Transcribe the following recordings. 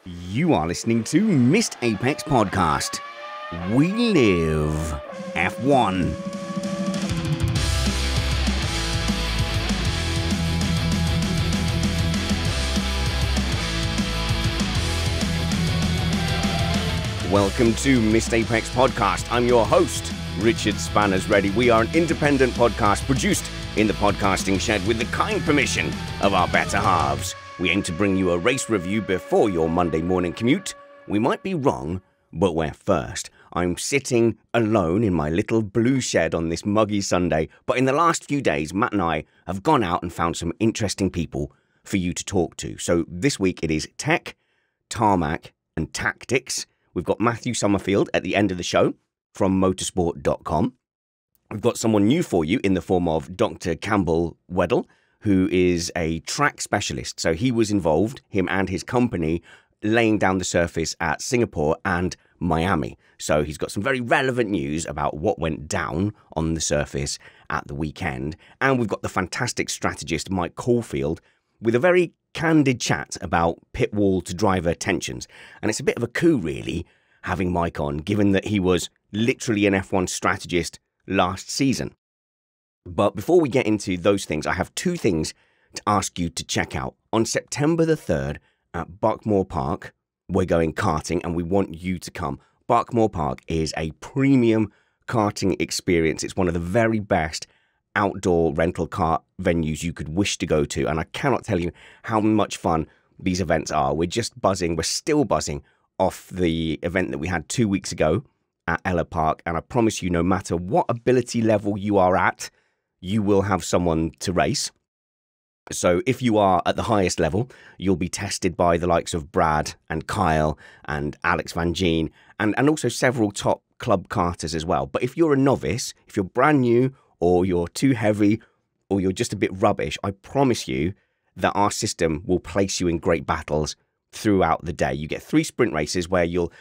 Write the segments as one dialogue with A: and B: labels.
A: You are listening to Missed Apex Podcast. We live F1. Welcome to Missed Apex Podcast. I'm your host, Richard Spanners Ready. We are an independent podcast produced in the podcasting shed with the kind permission of our better halves. We aim to bring you a race review before your Monday morning commute. We might be wrong, but we're first. I'm sitting alone in my little blue shed on this muggy Sunday, but in the last few days, Matt and I have gone out and found some interesting people for you to talk to. So this week it is tech, tarmac, and tactics. We've got Matthew Summerfield at the end of the show from motorsport.com. We've got someone new for you in the form of Dr. Campbell Waddell, who is a track specialist. So he was involved, him and his company, laying down the surface at Singapore and Miami. So he's got some very relevant news about what went down on the surface at the weekend. And we've got the fantastic strategist Mike Caulfield with a very candid chat about pit wall to driver tensions. And it's a bit of a coup, really, having Mike on, given that he was literally an F1 strategist last season. But before we get into those things, I have two things to ask you to check out. On September the 3rd at Buckmore Park, we're going karting and we want you to come. Buckmore Park is a premium karting experience. It's one of the very best outdoor rental car venues you could wish to go to. And I cannot tell you how much fun these events are. We're just buzzing. We're still buzzing off the event that we had 2 weeks ago at Ella Park. And I promise you, no matter what ability level you are at, you will have someone to race. So if you are at the highest level, you'll be tested by the likes of Brad and Kyle and Alex Van Gien and also several top club karters as well. But if you're a novice, if you're brand new, or you're too heavy, or you're just a bit rubbish, I promise you that our system will place you in great battles throughout the day. You get 3 sprint races where you'll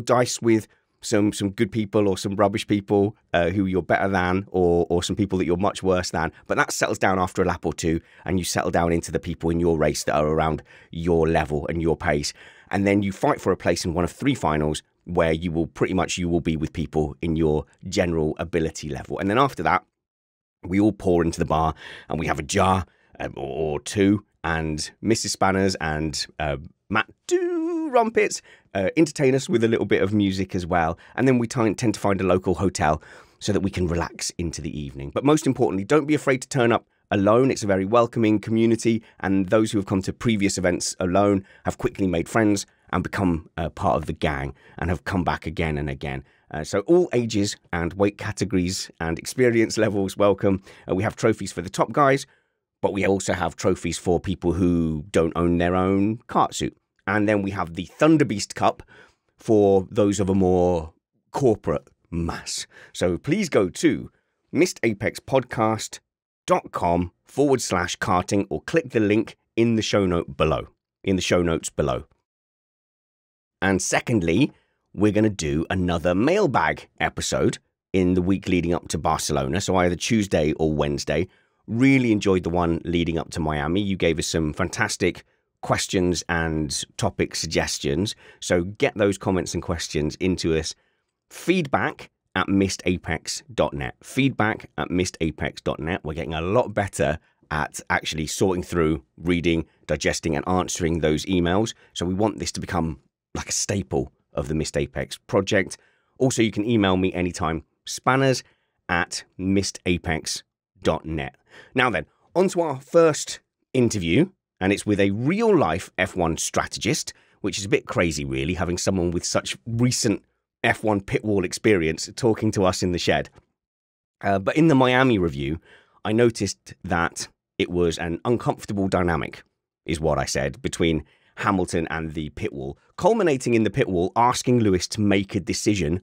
A: dice with some good people or some rubbish people who you're better than, or some people that you're much worse than. But that settles down after a lap or two, and you settle down into the people in your race that are around your level and your pace. And then you fight for a place in one of 3 finals where you will be with people in your general ability level. And then after that, we all pour into the bar and we have a jar or 2, and Mrs. Spanners and Matt do rumpets, entertain us with a little bit of music as well. And then we tend to find a local hotel so that we can relax into the evening. But most importantly, don't be afraid to turn up alone. It's a very welcoming community, and those who have come to previous events alone have quickly made friends and become part of the gang and have come back again and again. So all ages and weight categories and experience levels welcome. We have trophies for the top guys, but we also have trophies for people who don't own their own kart suit. And then we have the Thunderbeast Cup for those of a more corporate mass. So please go to missedapexpodcast.com/karting or click the link in the show notes below. And secondly, we're going to do another mailbag episode in the week leading up to Barcelona. So either Tuesday or Wednesday. Really enjoyed the one leading up to Miami. You gave us some fantastic questions and topic suggestions. So get those comments and questions into us. feedback@missedapex.net. feedback@missedapex.net. We're getting a lot better at actually sorting through, reading, digesting, and answering those emails. So we want this to become like a staple of the Missed Apex project. Also, you can email me anytime, spanners@missedapex.net. Now then, on to our first interview, and it's with a real-life F1 strategist, which is a bit crazy, really, having someone with such recent F1 pit wall experience talking to us in the shed. But in the Miami review, I noticed that it was an uncomfortable dynamic, is what I said, between Hamilton and the pit wall, culminating in the pit wall asking Lewis to make a decision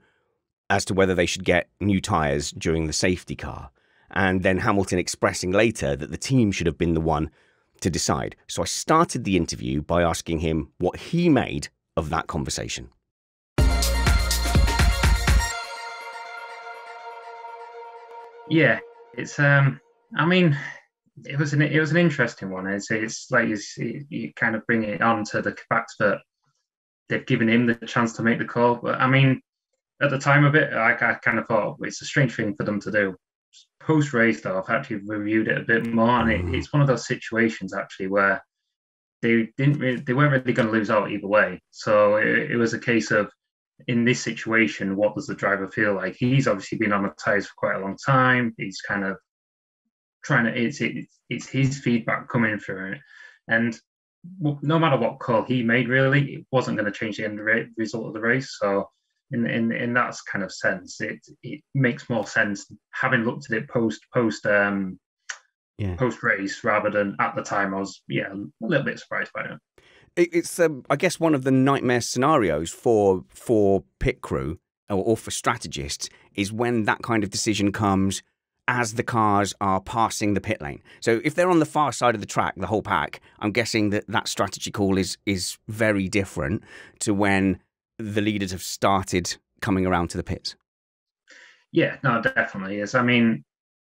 A: as to whether they should get new tyres during the safety car. And then Hamilton expressing later that the team should have been the one to decide. So I started the interview by asking him what he made of that conversation.
B: Yeah, it's I mean, it was an interesting one. It's like you kind of bring it on to the fact that they've given him the chance to make the call. But I mean, at the time of it, I kind of thought it's a strange thing for them to do. Post race, though, I've actually reviewed it a bit more, and it's one of those situations actually where they weren't really going to lose out either way. So it was a case of, in this situation, what does the driver feel like? He's obviously been on the tyres for quite a long time. He's kind of trying to, it's his feedback coming through it. And no matter what call he made, really, it wasn't going to change the end result of the race. So in that kind of sense, it makes more sense having looked at it post race rather than at the time. I was a little bit surprised by it.
A: It's I guess one of the nightmare scenarios for pit crew or for strategists is when that kind of decision comes as the cars are passing the pit lane. So if they're on the far side of the track, the whole pack, I'm guessing that strategy call is very different to when the leaders have started coming around to the pits. Yeah,
B: no, definitely is. I mean,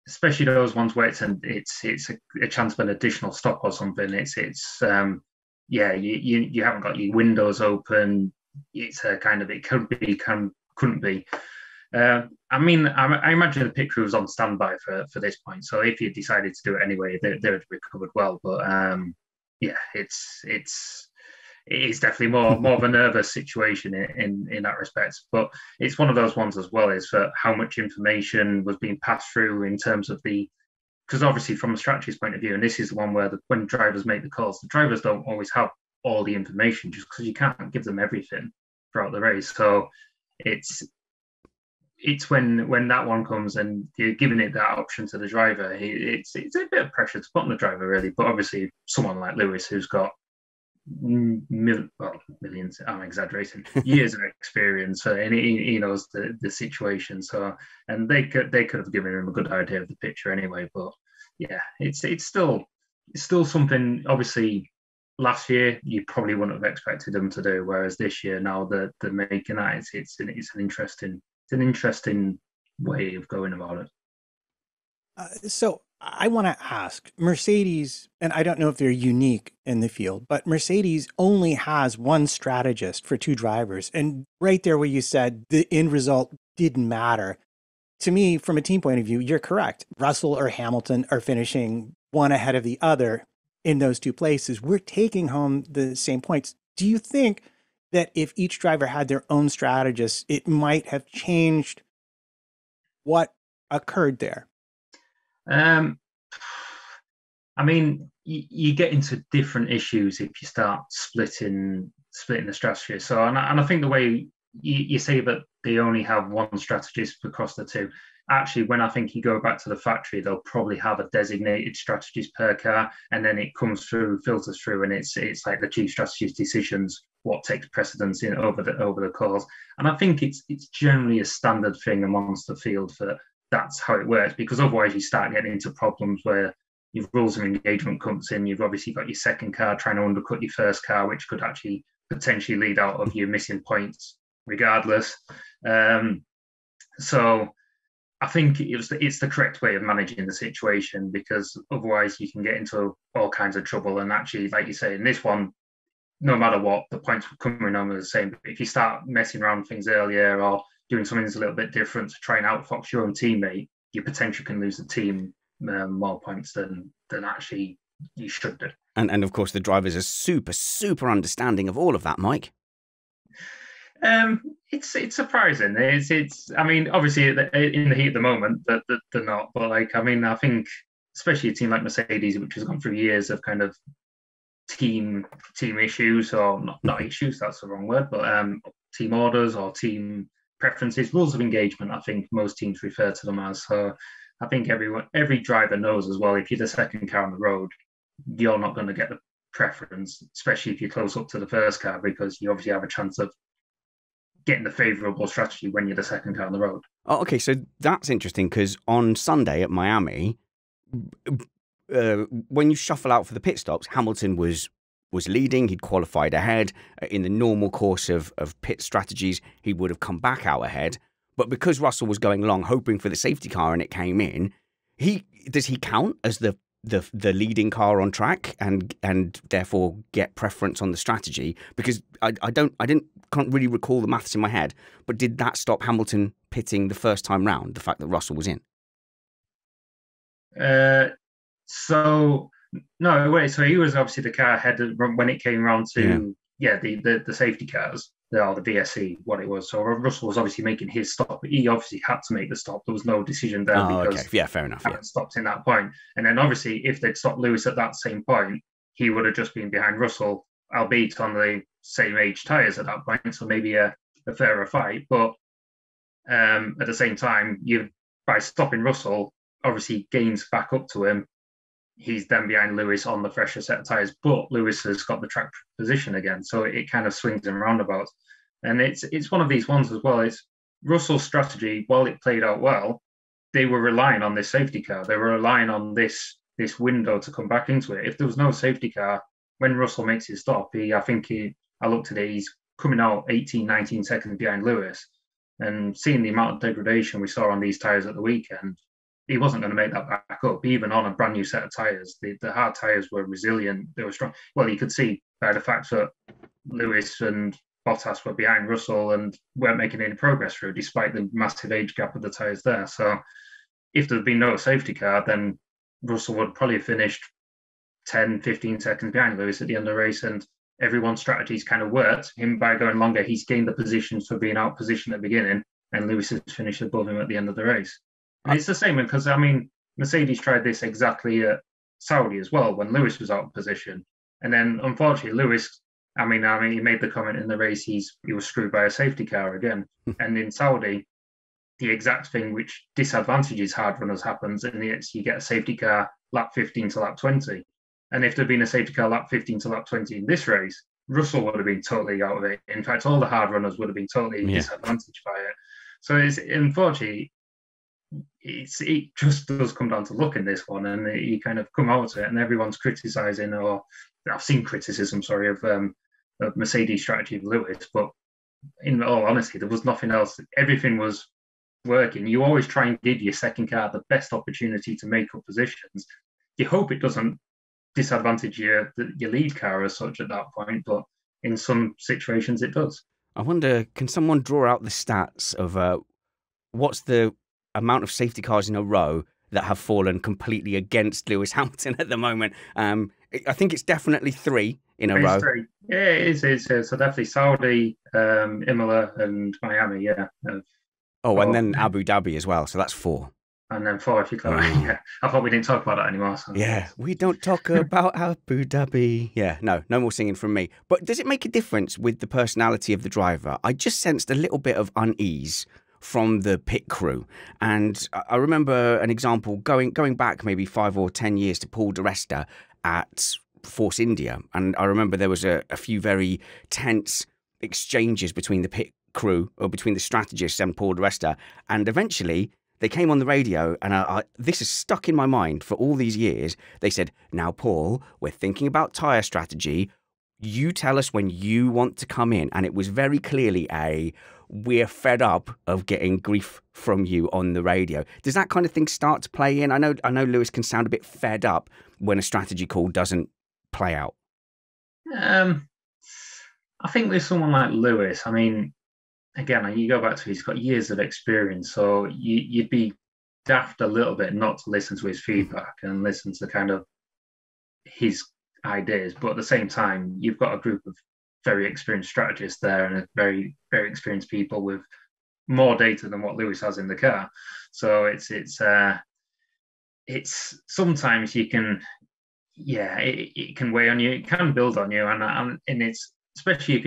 B: especially those ones where it's a chance of an additional stop or something. You haven't got your windows open. It's a kind of, it could be, couldn't be. I mean, I imagine the pit crew was on standby for this point. So if you decided to do it anyway, they would have recovered well. But it is definitely more of a nervous situation in that respect. But it's one of those ones as well, is for how much information was being passed through in terms of because obviously from a strategist point of view, and this is the one where when drivers make the calls, the drivers don't always have all the information just because you can't give them everything throughout the race. So it's when that one comes and you're giving it that option to the driver, it's a bit of pressure to put on the driver, really. But obviously someone like Lewis, who's got millions, I'm exaggerating, years of experience, and he knows the situation. So, and they could have given him a good idea of the picture anyway. But yeah, it's still something. Obviously, last year you probably wouldn't have expected them to do, whereas this year, now they're making that, it's an interesting way of going about it.
C: So I want to ask, Mercedes, and I don't know if they're unique in the field, but Mercedes only has one strategist for two drivers. And right there where you said the end result didn't matter, to me, from a team point of view, you're correct. Russell or Hamilton are finishing one ahead of the other in those two places. We're taking home the same points. Do you think that if each driver had their own strategist, it might have changed what occurred there?
B: I mean, you get into different issues if you start splitting the strategy. So, and I think the way you say that they only have one strategist across the two, actually, when I think you go back to the factory, they'll probably have a designated strategist per car, and then it comes through, filters through, and it's like the chief strategist decisions what takes precedence in over the calls. And I think it's generally a standard thing amongst the field for that's how it works, because otherwise you start getting into problems where your rules of engagement comes in. You've obviously got your second car trying to undercut your first car, which could actually potentially lead out of you missing points regardless. So I think it's the correct way of managing the situation, because otherwise you can get into all kinds of trouble. And actually, like you say, in this one, no matter what, the points coming on are the same. But if you start messing around with things earlier or doing something that's a little bit different to try and outfox your own teammate, you potentially can lose the team more points than actually you should do.
A: And of course, the drivers are super understanding of all of that, Mike.
B: It's surprising. It's. I mean, obviously, in the heat of the moment, that they're not. But like, I mean, I think especially a team like Mercedes, which has gone through years of kind of team issues, or not issues. That's the wrong word, but team orders or team preferences, rules of engagement. I think most teams refer to them as. So I think every driver knows as well. If you're the second car on the road, you're not going to get the preference, especially if you're close up to the first car, because you obviously have a chance of getting the favourable strategy when you're the second car on the road.
A: Oh, okay, so that's interesting, because on Sunday at Miami, when you shuffle out for the pit stops, Hamilton was leading. He'd qualified ahead. In the normal course of pit strategies, he would have come back out ahead. But because Russell was going long, hoping for the safety car, and it came in, does he count as the the leading car on track and therefore get preference on the strategy? Because can't really recall the maths in my head, but did that stop Hamilton pitting the first time round, the fact that Russell was in?
B: So no, wait. So he was obviously the car ahead when it came around to the safety cars, the VSC, what it was. So Russell was obviously making his stop. He obviously had to make the stop. There was no decision there because
A: okay. Yeah, fair enough.
B: Haven't stopped in that point. And then obviously, if they'd stopped Lewis at that same point, he would have just been behind Russell, albeit on the same age tyres at that point. So maybe a fairer fight. But at the same time, by stopping Russell, obviously gains back up to him. He's then behind Lewis on the fresher set of tyres, but Lewis has got the track position again. So it kind of swings and roundabouts. And it's one of these ones as well. It's Russell's strategy, while it played out well, they were relying on this safety car. They were relying on this window to come back into it. If there was no safety car, when Russell makes his stop, I looked at it, he's coming out 18, 19 seconds behind Lewis. And seeing the amount of degradation we saw on these tyres at the weekend, he wasn't going to make that back up, even on a brand new set of tyres. The hard tyres were resilient. They were strong. Well, you could see by the fact that Lewis and Bottas were behind Russell and weren't making any progress through, despite the massive age gap of the tyres there. So if there'd been no safety car, then Russell would probably have finished 10, 15 seconds behind Lewis at the end of the race. And everyone's strategies kind of worked. Him, by going longer, he's gained the positions for being out position at the beginning, and Lewis has finished above him at the end of the race. And it's the same because, Mercedes tried this exactly at Saudi as well when Lewis was out of position. And then, unfortunately, Lewis, he made the comment in the race he was screwed by a safety car again. And in Saudi, the exact thing which disadvantages hard runners happens, and you get a safety car lap 15 to lap 20. And if there'd been a safety car lap 15 to lap 20 in this race, Russell would have been totally out of it. In fact, all the hard runners would have been totally disadvantaged by it. So it's unfortunately, it just does come down to luck in this one, and you kind of come out of it, and everyone's criticising, or I've seen criticism, of Mercedes' strategy of Lewis, but in all honesty, there was nothing else. Everything was working. You always try and give your second car the best opportunity to make up positions. You hope it doesn't disadvantage your lead car as such at that point, but in some situations it does.
A: I wonder, can someone draw out the stats of what's the amount of safety cars in a row that have fallen completely against Lewis Hamilton at the moment? I think it's definitely 3 in a row.
B: 3. Yeah, it is. So definitely Saudi, Imola, and Miami. Yeah.
A: And then Abu Dhabi as well. So that's 4.
B: And then 4 if you call it. Yeah. I thought we didn't talk about that anymore. So.
A: Yeah, we don't talk about Abu Dhabi. Yeah, no more singing from me. But does it make a difference with the personality of the driver? I just sensed a little bit of unease from the pit crew. And I remember an example going back maybe 5 or 10 years to Paul di Resta at Force India. And I remember there was a few very tense exchanges between the pit crew, or between the strategists and Paul di Resta. And eventually they came on the radio, and this is stuck in my mind for all these years. They said, "Now, Paul, we're thinking about tyre strategy. You tell us when you want to come in." And it was very clearly we're fed up of getting grief from you on the radio. Does that kind of thing start to play in? I know Lewis can sound a bit fed up when a strategy call doesn't play out.
B: I think with someone like Lewis, again, you go back to he's got years of experience, so you'd be daft a little bit not to listen to his feedback and listen to kind of his ideas. But at the same time, you've got a group of very experienced strategists there and very, very experienced people with more data than what Lewis has in the car. So it's sometimes you can, it can weigh on you, it can build on you, and it's especially if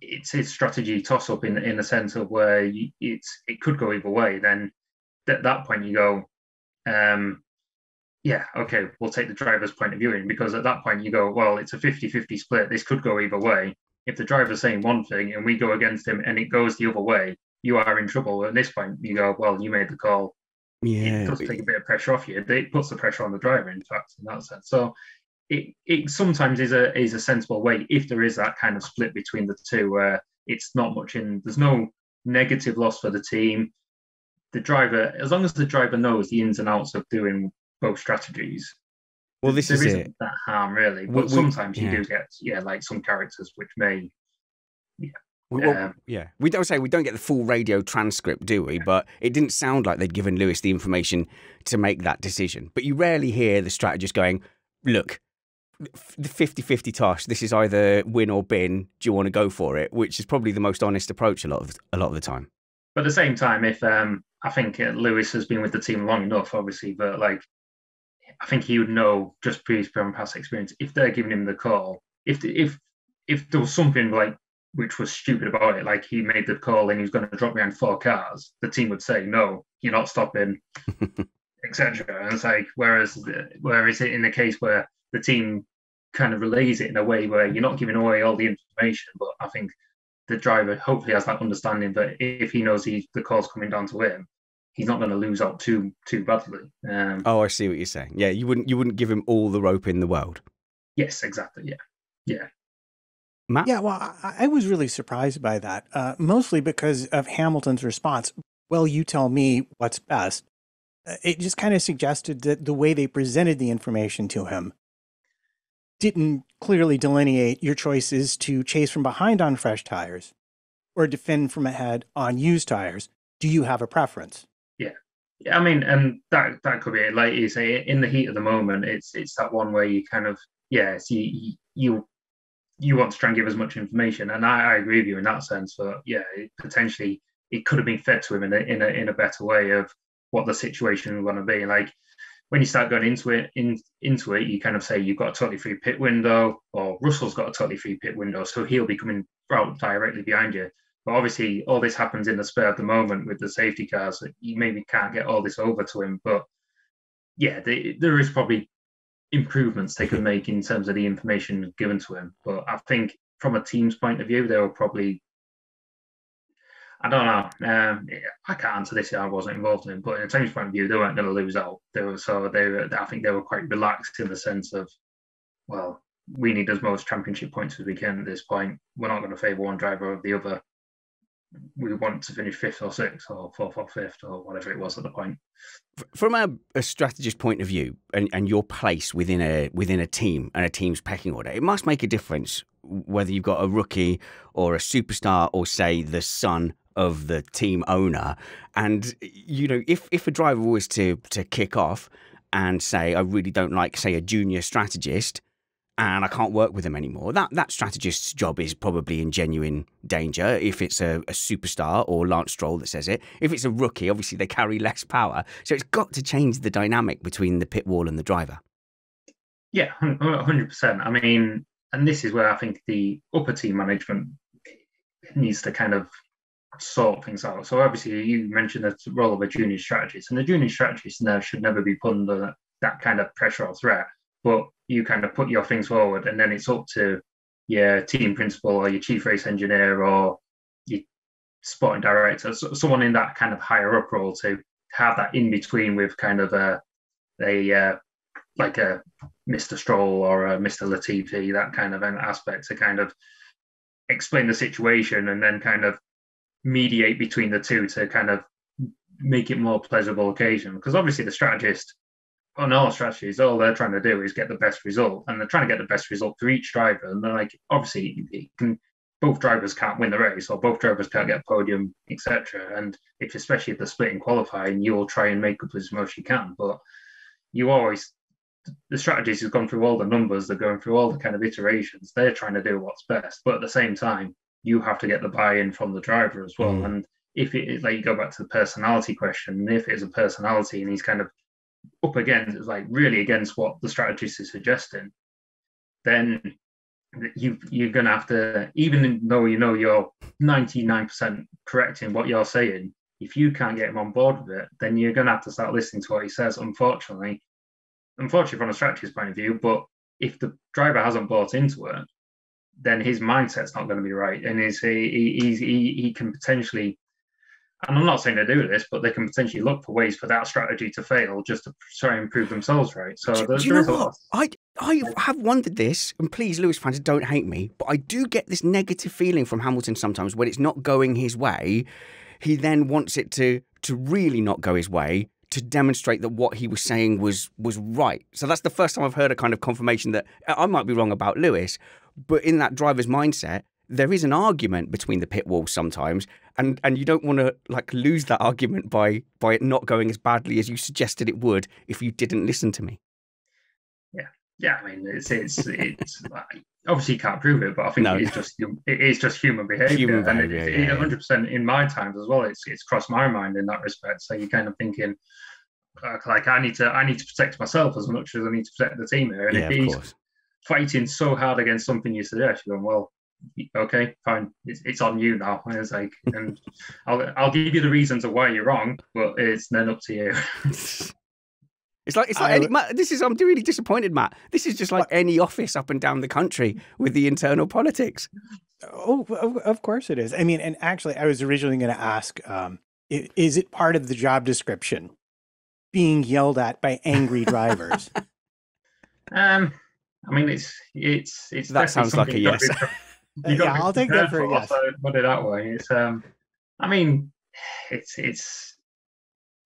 B: it's his strategy toss up in the sense of where it could go either way. Then at that point you go, okay, we'll take the driver's point of view in, because at that point you go, well, it's a 50-50 split. This could go either way. If the driver's saying one thing and we go against him and it goes the other way, you are in trouble. At this point, you go, well, you made the call. Yeah, it does take a bit of pressure off you. It puts the pressure on the driver, in fact, in that sense. So it sometimes is a sensible way if there is that kind of split between the two, where it's not much there's no negative loss for the team. The driver, as long as the driver knows the ins and outs of doing both strategies,
A: Well, this
B: there
A: is
B: isn't
A: it.
B: that harm really. But sometimes you do get like some characters which may.
A: We don't get the full radio transcript, do we? But it didn't sound like they'd given Lewis the information to make that decision. But you rarely hear the strategist going, look, the 50-50 toss, this is either win or bin. Do you want to go for it? Which is probably the most honest approach a lot of the time.
B: But at the same time, if I think Lewis has been with the team long enough, obviously, but like I think he would know just previous from past experience if they're giving him the call. If there was something like which was stupid about it, like he made the call and he was going to drop behind 4 cars, the team would say, no, you're not stopping, etc. And it's like, whereas it in the case where the team kind of relays it in a way where you're not giving away all the information, but I think the driver hopefully has that understanding that if he knows the call's coming down to him, he's not going to lose out too badly.
A: I see what you're saying. Yeah, you wouldn't give him all the rope in the world.
B: Yes, exactly. Yeah.
A: Matt?
C: Yeah, well, I was really surprised by that, mostly because of Hamilton's response. Well, you tell me what's best. It just kind of suggested that the way they presented the information to him didn't clearly delineate your choices to chase from behind on fresh tires or defend from ahead on used tires. Do you have a preference?
B: Yeah, I mean, and that could be it. Like you say, in the heat of the moment, it's that one where you kind of you want to try and give as much information, and I agree with you in that sense. But potentially it could have been fed to him in a better way of what the situation was going to be. Like when you start going into it, you kind of say you've got a totally free pit window, or Russell's got a totally free pit window, so he'll be coming out directly behind you. But obviously, all this happens in the spur of the moment with the safety cars. So you maybe can't get all this over to him, but there is probably improvements they could make in terms of the information given to him. But I think from a team's point of view, they were probably, I don't know, I can't answer this, I wasn't involved in it, but in a team's point of view, they weren't going to lose out. I think they were quite relaxed in the sense of, well, we need as most championship points as we can at this point. We're not going to favour one driver over the other. We want to finish 5th or 6th or 4th or 5th or whatever it was at the point.
A: From a strategist point of view and your place within a team and a team's pecking order, it must make a difference whether you've got a rookie or a superstar or, say, the son of the team owner. And, you know, if a driver was to kick off and say, I really don't like, say, a junior strategist, and I can't work with them anymore, that strategist's job is probably in genuine danger if it's a superstar or Lance Stroll that says it. If it's a rookie, obviously they carry less power. So it's got to change the dynamic between the pit wall and the driver. Yeah,
B: 100%. I mean, and this is where I think the upper team management needs to kind of sort things out. So obviously you mentioned the role of a junior strategist, and the junior strategist now should never be put under that kind of pressure or threat. But you kind of put your things forward, and then it's up to your team principal or your chief race engineer or your sporting director, someone in that kind of higher up role, to have that in between with kind of like a Mr. Stroll or a Mr. Latifi, that kind of an aspect, to kind of explain the situation and then kind of mediate between the two to kind of make it more pleasurable occasion. Because obviously the strategist, on all strategies, all they're trying to do is get the best result, and they're trying to get the best result for each driver. And they're like, obviously, both drivers can't win the race, or both drivers can't get a podium, etc. And especially if they're splitting qualifying, you'll try and make up as much as you can. But the strategist has gone through all the numbers, they're going through all the kind of iterations. They're trying to do what's best, but at the same time, you have to get the buy-in from the driver as well. And if it, like, you go back to the personality question, if it's a personality and he's kind of up against, like really against what the strategist is suggesting, then you're going to have to, even though you know you're 99% correct in what you're saying, if you can't get him on board with it, then you're going to have to start listening to what he says, unfortunately from a strategist point of view. But if the driver hasn't bought into it, then his mindset's not going to be right, and he can potentially, and I'm not saying they do this, but they can potentially look for ways for that strategy to fail just to try and prove themselves right. So
A: do you know what? I have wondered this, and please, Lewis fans, don't hate me, but I do get this negative feeling from Hamilton sometimes when it's not going his way. He then wants it to really not go his way to demonstrate that what he was saying was right. So that's the first time I've heard a kind of confirmation that I might be wrong about Lewis, but in that driver's mindset, there is an argument between the pit walls sometimes, and you don't want to like lose that argument by it not going as badly as you suggested it would if you didn't listen to me.
B: Yeah. I mean, it's like, obviously you can't prove it, but I think it is just human behaviour. And 100% in my times as well, it's crossed my mind in that respect. So you're kind of thinking, like I need to protect myself as much as I need to protect the team here. And if he's fighting so hard against something you suggest, you're going, well, okay, fine, it's on you now. And it's like, and I'll give you the reasons of why you're wrong, but it's then up to you.
A: It's like Matt, I'm really disappointed, Matt. This is just like any office up and down the country with the internal politics.
C: Oh, of course it is. I mean, and actually, I was originally going to ask, is it part of the job description being yelled at by angry drivers?
B: I mean, it's
A: that sounds like a yes.
B: I'll
C: take that for a yes.
B: Put it that way. It's I mean,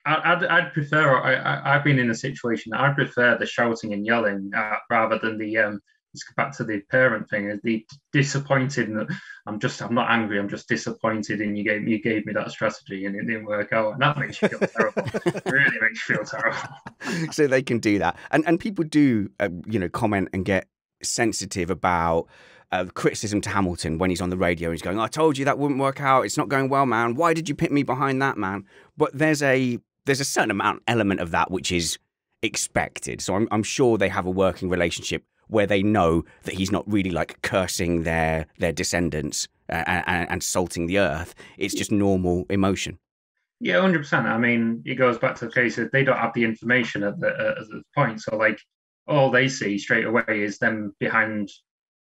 B: I'd prefer. I've been in a situation. I'd prefer the shouting and yelling rather than the. Let's go back to the parent thing. Is the disappointed. I'm not angry. I'm just disappointed, and you gave me that strategy, and it didn't work out, and that makes you feel terrible. It really makes you feel terrible.
A: So they can do that, and people do, comment and get sensitive about. Criticism to Hamilton when he's on the radio. He's going, I told you that wouldn't work out. It's not going well, man. Why did you pit me behind that, man? But there's a certain element of that which is expected. So I'm sure they have a working relationship where they know that he's not really like cursing their descendants and salting the earth. It's just normal emotion.
B: Yeah, 100%. I mean, it goes back to the case that they don't have the information at the point. So like all they see straight away is them behind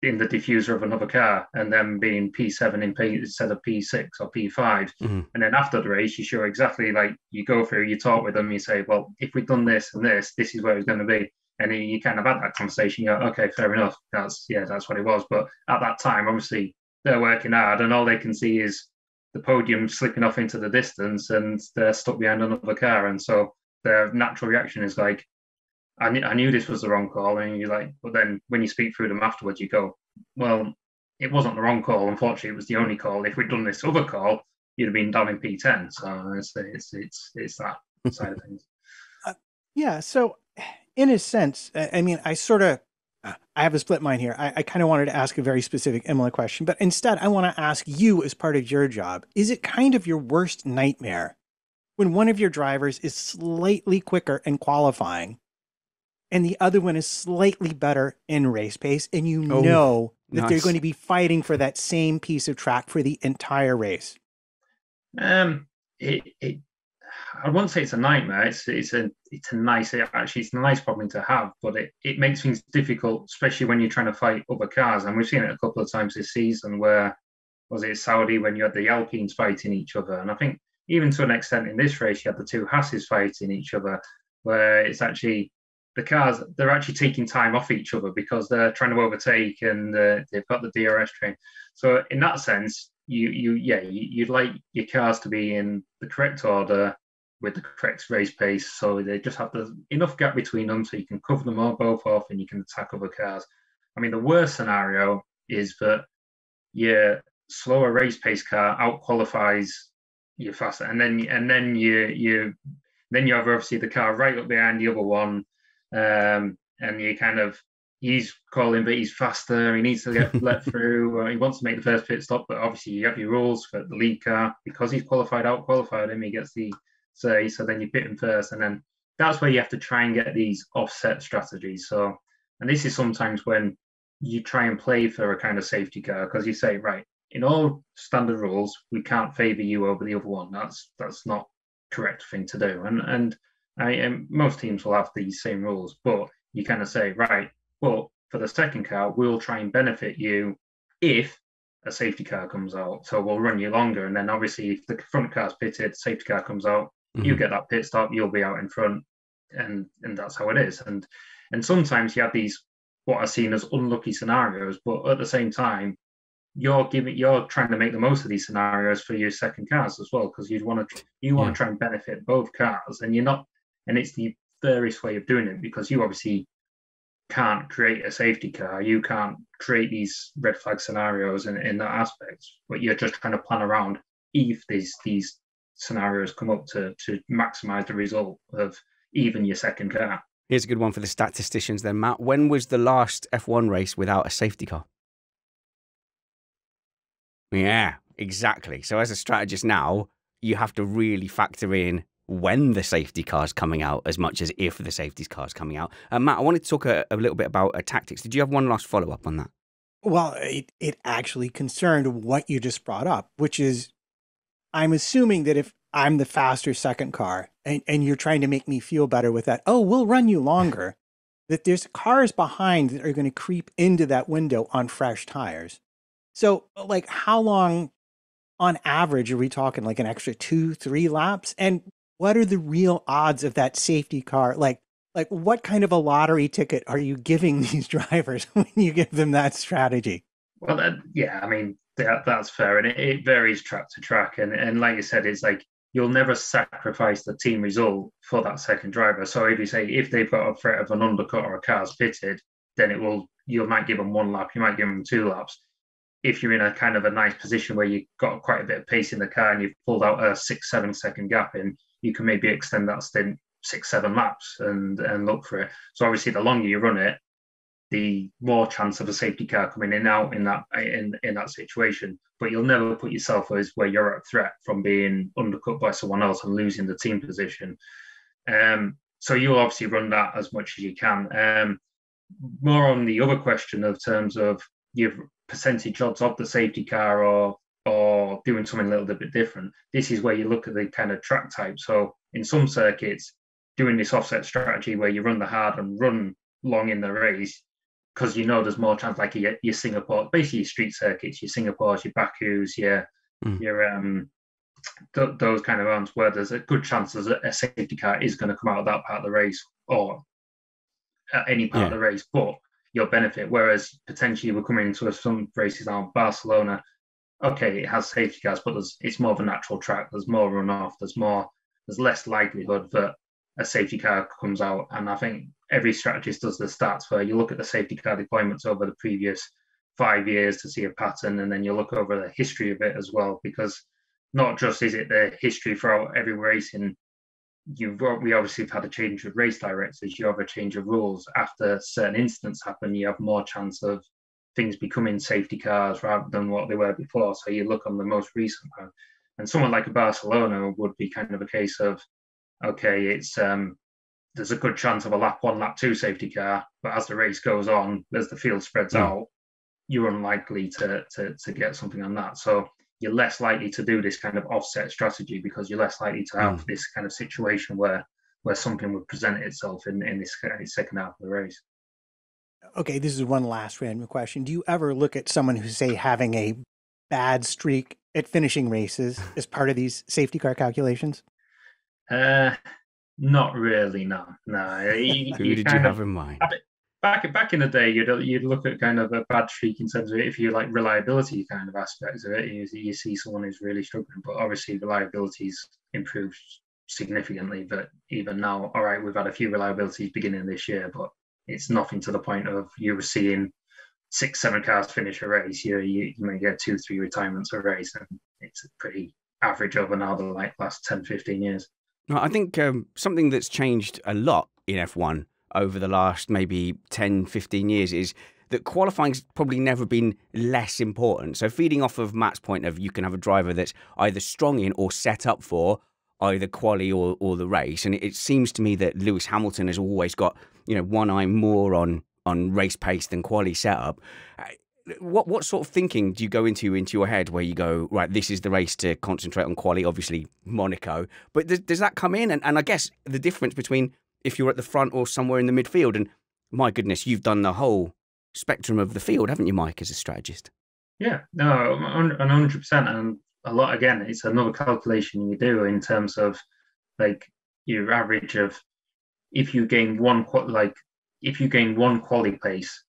B: in the diffuser of another car and then being P7 instead of P6 or P5. Mm-hmm. And then after the race, you show exactly like you go through, you talk with them, you say, well, if we've done this and this is where it's going to be. And then you kind of had that conversation, you go, okay, fair enough. That's what it was. But at that time, obviously, they're working hard and all they can see is the podium slipping off into the distance and they're stuck behind another car. And so their natural reaction is like, I knew this was the wrong call, and you're like, but then when you speak through them afterwards, you go, well, it wasn't the wrong call. Unfortunately, it was the only call. If we'd done this other call, you'd have been down in P10. So it's that side of things.
C: Yeah. So in a sense, I mean, I have a split mind here. I kind of wanted to ask a very specific Imola question, but instead I want to ask you as part of your job, is it kind of your worst nightmare when one of your drivers is slightly quicker in qualifying and the other one is slightly better in race pace, and you know that they're going to be fighting for that same piece of track for the entire race?
B: I won't say it's a nightmare. It's a nice problem to have, but it makes things difficult, especially when you're trying to fight other cars. And we've seen it a couple of times this season where, was it Saudi, when you had the Alpines fighting each other? And I think even to an extent in this race, you had the two Hasses fighting each other, where it's actually the cars, they're actually taking time off each other because they're trying to overtake and they've got the DRS train. So in that sense, you'd like your cars to be in the correct order with the correct race pace. So they just have enough gap between them so you can cover them all both off and you can attack other cars. I mean, the worst scenario is that your slower race pace car out qualifies your faster, and then you have obviously the car right up behind the other one. And he's calling, but he's faster. He needs to get let through. Or he wants to make the first pit stop, but obviously you have your rules for the lead car because he's out qualified him. He gets the say. So then you pit him first, and then that's where you have to try and get these offset strategies. So, and this is sometimes when you try and play for a kind of safety car because you say, right, in all standard rules, we can't favour you over the other one. That's not correct thing to do, and most teams will have these same rules, but you kind of say, right, well, for the second car, we'll try and benefit you if a safety car comes out. So we'll run you longer. And then obviously if the front car's pitted, safety car comes out, you get that pit stop, you'll be out in front. And that's how it is. And sometimes you have these, what are seen as unlucky scenarios, but at the same time, you're trying to make the most of these scenarios for your second cars as well, because you want to try and benefit both cars, and you're not And it's the various way of doing it, because you obviously can't create a safety car. You can't create these red flag scenarios in that aspect, but you're just trying to plan around if these scenarios come up to maximize the result of even your second car.
A: Here's a good one for the statisticians then, Matt. When was the last F1 race without a safety car? Yeah, exactly. So as a strategist now, you have to really factor in when the safety car is coming out as much as if the safety car is coming out. Matt, I wanted to talk a little bit about tactics. Did you have one last follow-up on that?
C: Well, it actually concerned what you just brought up, which is I'm assuming that if I'm the faster second car and you're trying to make me feel better with that, oh, we'll run you longer, that there's cars behind that are going to creep into that window on fresh tires. So like how long on average are we talking, like an extra 2-3 laps? And what are the real odds of that safety car? Like what kind of a lottery ticket are you giving these drivers when you give them that strategy?
B: Well, I mean, that's fair. And it varies track to track. And like you said, it's like you'll never sacrifice the team result for that second driver. So if you say, if they've got a threat of an undercut or a car's pitted, then you might give them 1 lap, you might give them 2 laps. If you're in a kind of a nice position where you've got quite a bit of pace in the car and you've pulled out a 6-7 second gap in, you can maybe extend that stint 6-7 laps and look for it. So obviously the longer you run it, the more chance of a safety car coming in and out in that situation. But you'll never put yourself as where you're at threat from being undercut by someone else and losing the team position. So you'll obviously run that as much as you can. More on the other question of terms of your percentage odds of the safety car or doing something a little bit different. This is where you look at the kind of track type. So in some circuits, doing this offset strategy where you run the hard and run long in the race, because you know there's more chance, like your Singapore, basically your street circuits, your Singapores, your Bakus, your those kind of rounds where there's a good chance that a safety car is going to come out of that part of the race or at any part of the race, but you'll benefit. Whereas potentially we're coming into some races now, Barcelona, okay, it has safety cars, but it's more of a natural track. There's more runoff. There's less likelihood that a safety car comes out. And I think every strategist does the stats where you look at the safety car deployments over the previous 5 years to see a pattern, and then you look over the history of it as well, because not just is it the history throughout every racing. We obviously have had a change of race directors. You have a change of rules. After certain incidents happen, you have more chance of things becoming safety cars rather than what they were before. So you look on the most recent one, and someone like a Barcelona would be kind of a case of, okay, it's there's a good chance of a lap 1, lap 2 safety car, but as the race goes on, as the field spreads out, you're unlikely to get something on that. So you're less likely to do this kind of offset strategy because you're less likely to have this kind of situation where something would present itself in this second half of the race.
C: Okay, this is one last random question. Do you ever look at someone who's, say, having a bad streak at finishing races as part of these safety car calculations?
B: Not really, no.
A: Who did you have in mind?
B: Back in the day, you'd look at kind of a bad streak in terms of if you like reliability kind of aspects of it. You see someone who's really struggling, but obviously reliability's improved significantly. But even now, all right, we've had a few reliabilities beginning this year, but it's nothing to the point of you were seeing 6-7 cars finish a race. You may get 2-3 retirements a race, and it's pretty average over now the last 10-15 years.
A: I think something that's changed a lot in F1 over the last maybe 10-15 years is that qualifying's probably never been less important. So feeding off of Matt's point of you can have a driver that's either strong in or set up for either quali or the race. And it seems to me that Lewis Hamilton has always got, one eye more on race pace than quali setup. What sort of thinking do you go into your head where you go, right, this is the race to concentrate on quali, obviously Monaco, but does that come in? And I guess the difference between if you're at the front or somewhere in the midfield, and my goodness, you've done the whole spectrum of the field, haven't you, Mike, as a strategist?
B: Yeah, no, 100%. And a lot, again, it's another calculation you do in terms of like your average of if you gain one quali place,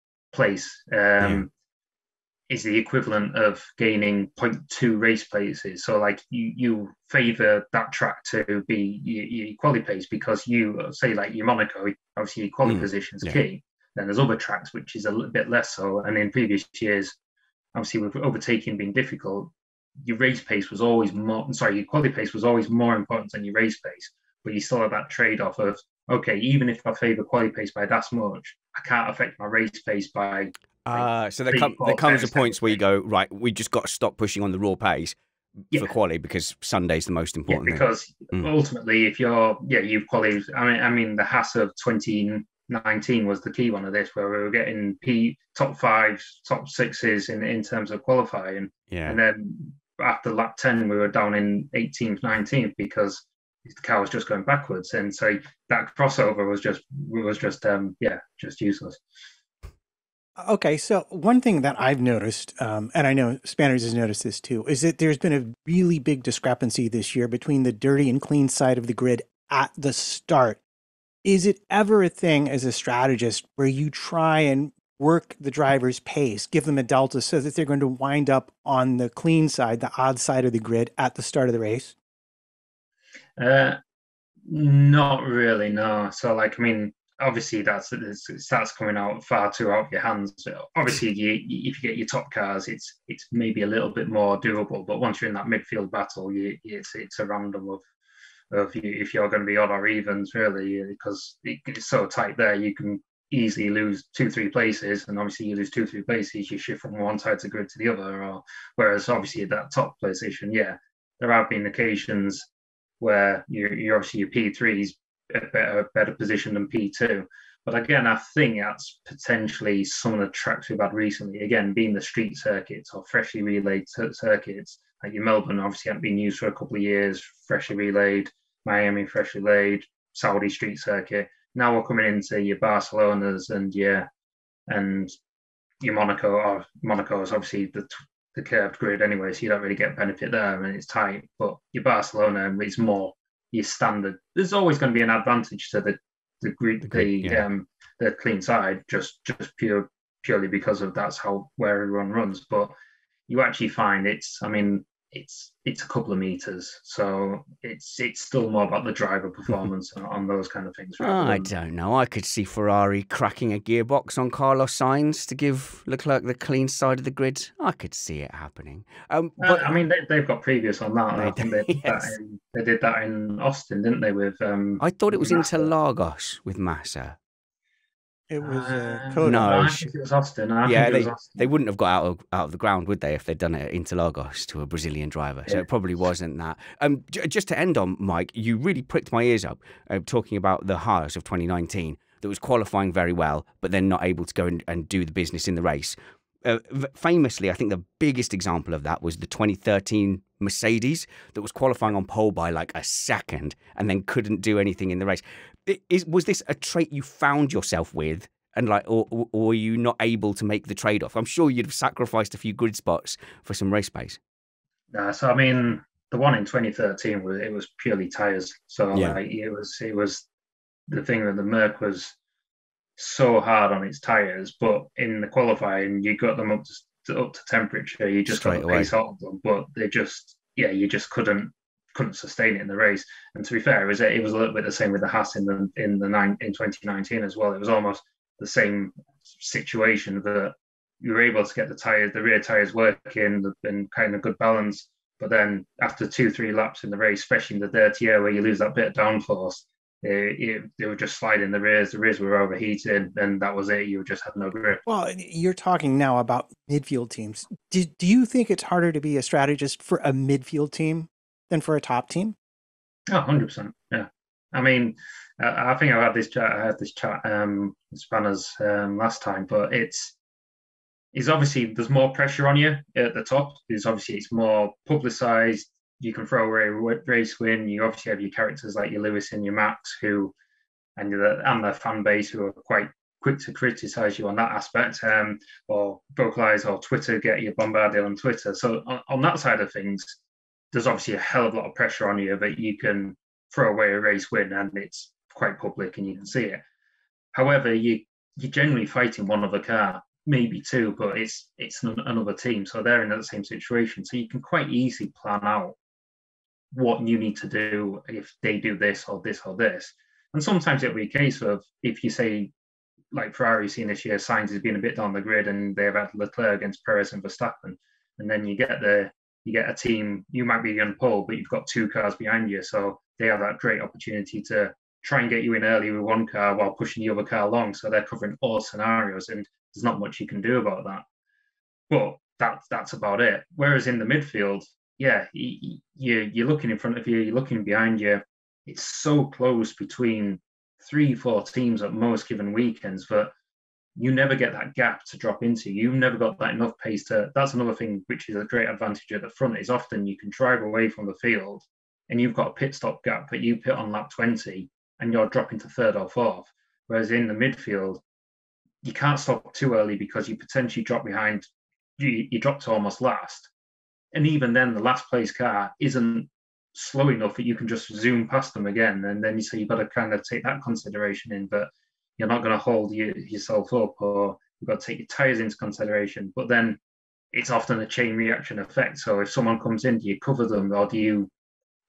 B: is the equivalent of gaining 0.2 race places. So like you favour that track to be your quali pace because you say like your Monaco, obviously your quali position's key. Then there's other tracks which is a little bit less so. And in previous years, obviously with overtaking being difficult, your race pace was always more. Sorry, your quali pace was always more important than your race pace. But you still have that trade-off of okay, even if I favour quali pace by that much, I can't affect my race pace by.
A: So there comes a point where you go, right, we just got to stop pushing on the raw pace for quali because Sunday's the most important
B: thing. Because ultimately, if you've quali. I mean, the Haas of 2019 was the key one of this, where we were getting top fives, top sixes in terms of qualifying, and then after lap 10, we were down in 18th, 19th because the car was just going backwards, and so that crossover was just useless.
C: Okay, so one thing that I've noticed, and I know Spanners has noticed this too, is that there's been a really big discrepancy this year between the dirty and clean side of the grid at the start. Is it ever a thing as a strategist where you try and work the driver's pace, give them a delta so that they're going to wind up on the clean side, the odd side of the grid at the start of the race?
B: Not really, no. So like, I mean, obviously that's coming out far too out of your hands. Obviously, if you get your top cars, it's maybe a little bit more doable. But once you're in that midfield battle, it's a random of if you're going to be odd or evens, really, because it's so tight there. You can easily lose 2-3 places, and obviously you lose 2-3 places, you shift from one side of the grid to the other. Or whereas obviously at that top position, there have been occasions where you're obviously your P3's a better position than P2. But again, I think that's potentially some of the tracks we've had recently, again, being the street circuits or freshly relayed circuits. Like your Melbourne obviously hadn't been used for a couple of years, freshly relayed, Miami freshly laid, Saudi street circuit. Now we're coming into your Barcelonas and your Monaco, or Monaco is obviously the curved grid anyway, so you don't really get benefit there and it's tight. But your Barcelona is more your standard. There's always going to be an advantage to the grid, the clean side, just purely because of that's where everyone runs. But you actually find it's a couple of meters, so it's still more about the driver performance on those kind of things.
A: I don't know. I could see Ferrari cracking a gearbox on Carlos Sainz to look like the clean side of the grid. I could see it happening.
B: But I mean, they've got previous on that. I think they did that in Austin, didn't they? With
A: I thought it was Interlagos with Massa.
C: It was
B: I think it was Austin.
A: They wouldn't have got out of the ground, would they, if they'd done it at Interlagos to a Brazilian driver? So it probably wasn't that. Just to end on, Mike, you really pricked my ears up talking about the Haas of 2019 that was qualifying very well, but then not able to go and do the business in the race. Famously, I think the biggest example of that was the 2013 Mercedes that was qualifying on pole by like a second and then couldn't do anything in the race. Was this a trait you found yourself with, and or were you not able to make the trade-off? I'm sure you'd have sacrificed a few grid spots for some race pace.
B: So I mean, the one in 2013 it was purely tyres. So it was the thing that the Merc was so hard on its tyres, but in the qualifying you got them up to temperature. You just got the pace out of them, but they just you just couldn't sustain it in the race. And to be fair, it was a little bit the same with the Haas in 2019 as well. It was almost the same situation that you were able to get the rear tires working and kind of good balance, but then after 2-3 laps in the race, especially in the dirty air where you lose that bit of downforce, they were just sliding the rears were overheated, and that was it. You just had no grip.
C: Well, you're talking now about midfield teams. Do you think it's harder to be a strategist for a midfield team than for a top team?
B: Oh, 100%. Yeah. I mean, I think I had this chat with Spanners last time, but it's obviously there's more pressure on you at the top. It's more publicized. You can throw away a race win. You obviously have your characters like your Lewis and your Max and their fan base who are quite quick to criticize you on that aspect, or vocalize, or Twitter, get you bombarded on Twitter. So on that side of things, there's obviously a hell of a lot of pressure on you, but you can throw away a race win and it's quite public and you can see it. However, you're generally fighting one other car. maybe two, but it's another team, so they're in the same situation. So you can quite easily plan out what you need to do if they do this or this or this. And sometimes it'll be a case of, if you say, like Ferrari seen this year, Sainz has been a bit down the grid and they've had Leclerc against Perez and Verstappen, and then you get a team, you might be on pole, but you've got two cars behind you, so they have that great opportunity to try and get you in early with one car while pushing the other car along. So they're covering all scenarios, and there's not much you can do about that. But that's about it. Whereas in the midfield, yeah, you're looking in front of you, you're looking behind you. It's so close between 3-4 teams at most given weekends, but you never get that gap to drop into. You've never got that enough pace to. That's another thing which is a great advantage at the front, is often you can drive away from the field and you've got a pit stop gap, but you pit on lap 20 and you're dropping to third or fourth. Whereas in the midfield, you can't stop too early because you potentially drop behind. You drop to almost last, and even then, the last place car isn't slow enough that you can just zoom past them again. And then you've got to kind of take that consideration in, but you're not going to hold yourself up, or you've got to take your tyres into consideration. But then it's often a chain reaction effect. So if someone comes in, do you cover them, or are you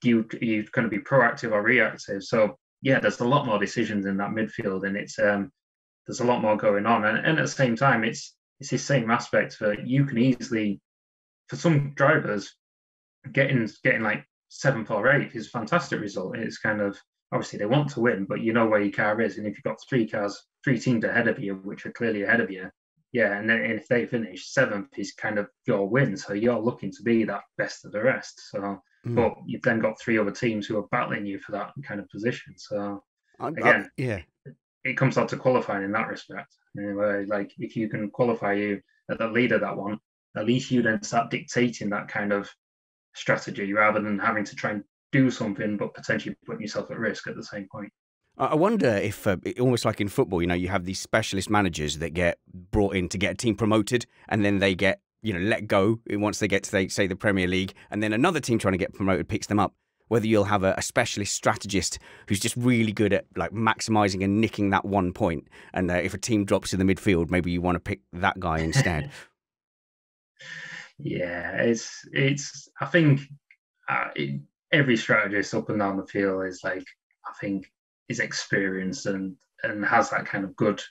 B: going to be proactive or reactive? So yeah, there's a lot more decisions in that midfield, and it's there's a lot more going on. And at the same time, it's the same aspect that you can easily, for some drivers, getting like 7th or 8th is a fantastic result. It's kind of, obviously they want to win, but you know where your car is, and if you've got three teams ahead of you, which are clearly ahead of you, yeah, and then if they finish 7th is kind of your win, so you're looking to be that best of the rest. So, but you've then got 3 other teams who are battling you for that kind of position. So again, it comes down to qualifying in that respect. Anyway, like if you can qualify you at the lead of that one, at least you then start dictating that kind of strategy rather than having to try and do something but potentially putting yourself at risk at the same point.
A: I wonder if, almost like in football, you have these specialist managers that get brought in to get a team promoted, and then they get, let go once they get to, say, the Premier League, and then another team trying to get promoted picks them up. Whether you'll have a specialist strategist who's just really good at like maximising and nicking that 1 point, and if a team drops to the midfield, maybe you want to pick that guy instead.
B: Yeah, it's. I think every strategist up and down the field is like, I think, is experienced and has that kind of good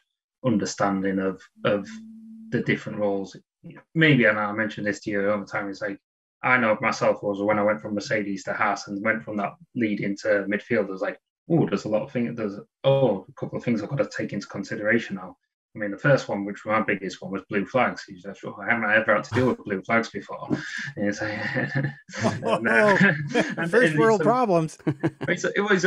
B: understanding of the different roles. Maybe, and I mentioned this to you all the time, it's like, I know myself was when I went from Mercedes to Haas and went from that lead into midfield, I was like, oh, there's a lot of things, a couple of things I've got to take into consideration now. I mean, the first one, which was my biggest one, was blue flags. I haven't ever had to deal with blue flags before. And it's like,
C: first world problems.
B: It's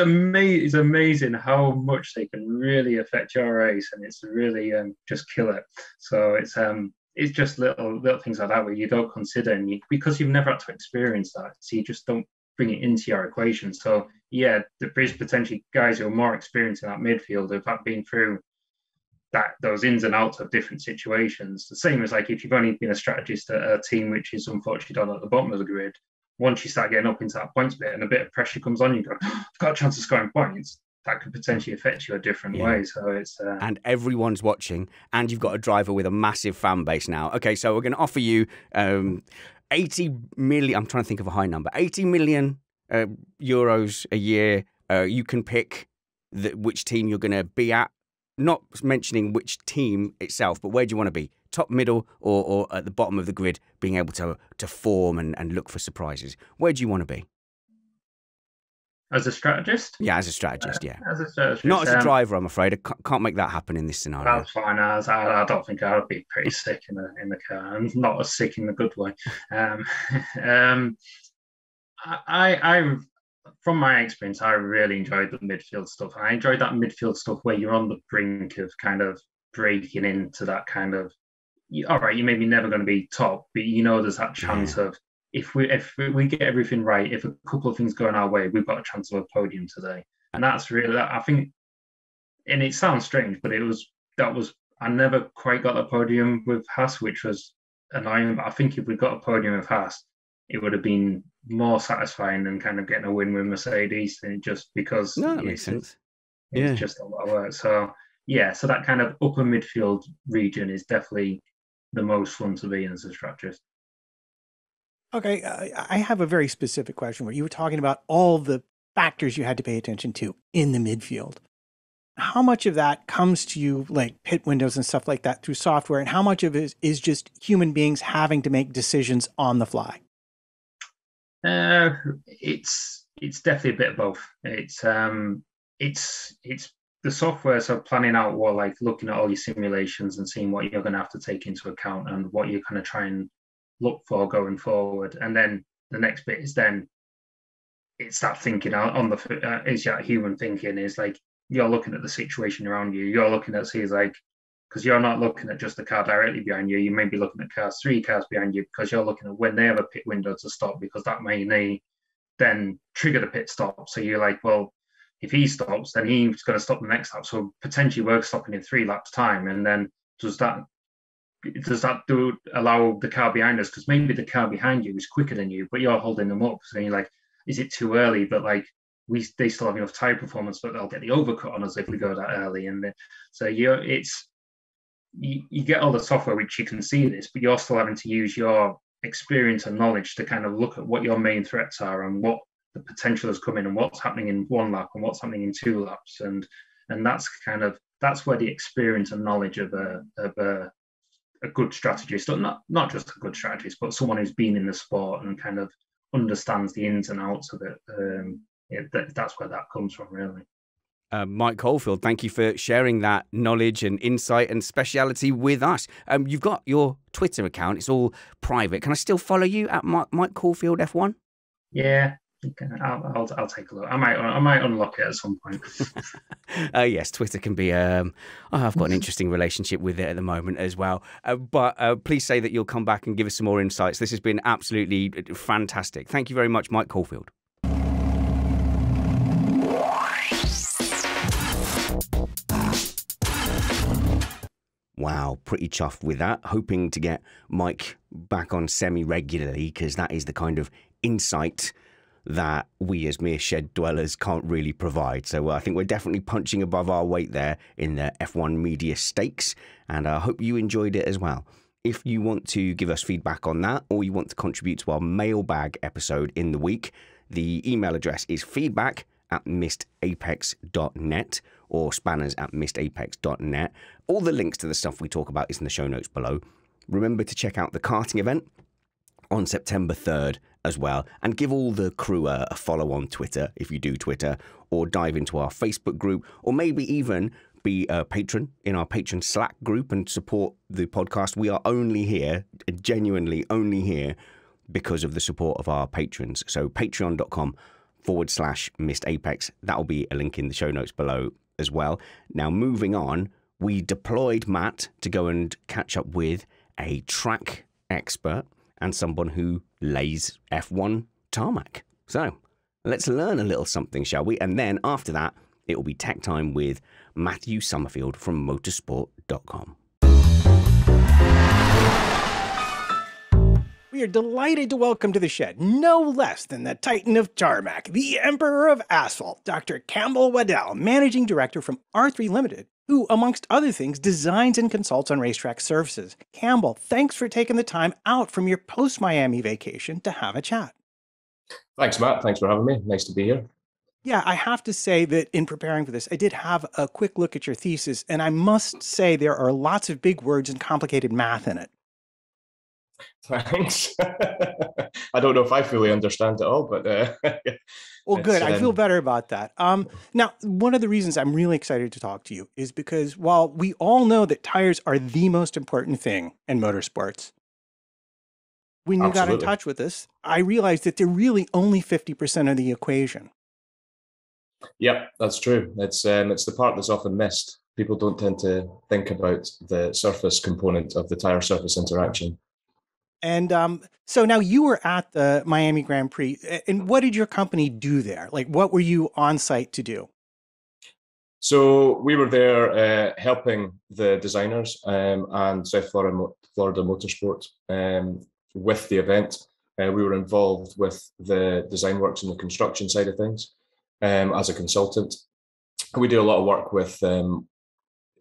B: amazing how much they can really affect your race, and it's really just kill it. So it's just little things like that where you don't consider, and because you've never had to experience that, so you just don't bring it into your equation. So yeah, there is potentially guys who are more experienced in that midfield who've been through those ins and outs of different situations. The same as like if you've only been a strategist at a team which is unfortunately down at the bottom of the grid, once you start getting up into that points bit and a bit of pressure comes on, you go, I've got a chance of scoring points. That could potentially affect you a different way. So it's
A: and everyone's watching, and you've got a driver with a massive fan base now. Okay, so we're going to offer you 80 million. I'm trying to think of a high number. 80 million euros a year. You can pick which team you're going to be at. Not mentioning which team itself, but where do you want to be? Top, middle, or at the bottom of the grid, being able to form and look for surprises. Where do you want to be?
B: As a strategist?
A: Yeah, as a strategist, yeah.
B: As a strategist.
A: Not as a driver, I'm afraid. I can't make that happen in this scenario.
B: That's fine. I don't think I would be pretty sick in the car. I'm not as sick in the good way. I from my experience, I really enjoyed the midfield stuff. I enjoyed that midfield stuff where you're on the brink of kind of breaking into that kind of, all right, you're maybe never going to be top, but there's that chance of, if we get everything right, if a couple of things go in our way, we've got a chance of a podium today. And that's really, I think, and it sounds strange, but I never quite got a podium with Haas, which was annoying. But I think if we got a podium with Haas, it would have been more satisfying than kind of getting a win with Mercedes, and just because
A: that makes sense.
B: It's just a lot of work. So yeah, so that kind of upper midfield region is definitely the most fun to be in as a strategist.
C: Okay, I have a very specific question where you were talking about all the factors you had to pay attention to in the midfield. How much of that comes to you, like pit windows and stuff like that, through software, and how much of it is just human beings having to make decisions on the fly?
B: It's definitely a bit of both. It's the software, so planning out what, like looking at all your simulations and seeing what you're going to have to take into account and what you're kind of try and look for going forward. And then the next bit is then it's that thinking on the is that human thinking is like you're looking at the situation around you. You're looking at see like because you're not looking at just the car directly behind you. You may be looking at three cars behind you because you're looking at when they have a pit window to stop because that may then trigger the pit stop. So you're like, well, if he stops, then he's going to stop the next lap. So potentially we're stopping in 3 laps time. And then does that allow the car behind us? Because maybe the car behind you is quicker than you, but you're holding them up. So you're like, is it too early? But like they still have enough tire performance, but they'll get the overcut on us if we go that early. And so you get all the software which you can see this, but you're still having to use your experience and knowledge to kind of look at what your main threats are and what the potential is coming and what's happening in 1 lap and what's happening in 2 laps. And that's where the experience and knowledge of a good strategist, or not just a good strategist, but someone who's been in the sport and kind of understands the ins and outs of it. That's where that comes from, really.
A: Mike Caulfield, thank you for sharing that knowledge and insight and speciality with us. You've got your Twitter account. It's all private. Can I still follow you at Mike Caulfield F1?
B: Yeah, I'll take a look. I might unlock it at some point.
A: Yes, Twitter can be. I've got an interesting relationship with it at the moment as well. But please say that you'll come back and give us some more insights. This has been absolutely fantastic. Thank you very much, Mike Caulfield. Wow, pretty chuffed with that. Hoping to get Mike back on semi-regularly because that is the kind of insight that we as mere shed dwellers can't really provide. So I think we're definitely punching above our weight there in the F1 media stakes, and I hope you enjoyed it as well. If you want to give us feedback on that or you want to contribute to our mailbag episode in the week, the email address is feedback@missedapex.net or spanners@missedapex.net. All the links to the stuff we talk about is in the show notes below. Remember to check out the karting event on September 3rd as well, and give all the crew a follow on Twitter if you do Twitter, or dive into our Facebook group, or maybe even be a patron in our patron Slack group and support the podcast. We are only here, genuinely only here, because of the support of our patrons. So patreon.com/missedapex. That'll be a link in the show notes below as well. Now, moving on, we deployed Matt to go and catch up with a track expert and someone who lays F1 tarmac. So let's learn a little something, shall we? And then after that, it will be tech time with Matthew Summerfield from motorsport.com.
C: We are delighted to welcome to the shed no less than the Titan of Tarmac, the Emperor of Asphalt, Dr. Campbell Waddell, Managing Director from R3 Limited, who, amongst other things, designs and consults on racetrack services. Campbell, thanks for taking the time out from your post-Miami vacation to have a chat.
D: Thanks, Matt. Thanks for having me. Nice to be here.
C: Yeah, I have to say that in preparing for this, I did have a quick look at your thesis, and I must say there are lots of big words and complicated math in it.
D: Thanks. I don't know if I fully understand it all, but
C: well, good. I feel better about that. Now, one of the reasons I'm really excited to talk to you is because while we all know that tires are the most important thing in motorsports, when you got in touch with us, I realized that they're really only 50% of the equation.
D: Yep, that's true. It's the part that's often missed. People don't tend to think about the surface component of the tire surface interaction.
C: And so now you were at the Miami Grand Prix, and what did your company do there? Like, what were you on site to do?
D: So we were there helping the designers and South Florida Motorsport with the event. We were involved with the design works and the construction side of things as a consultant. We do a lot of work with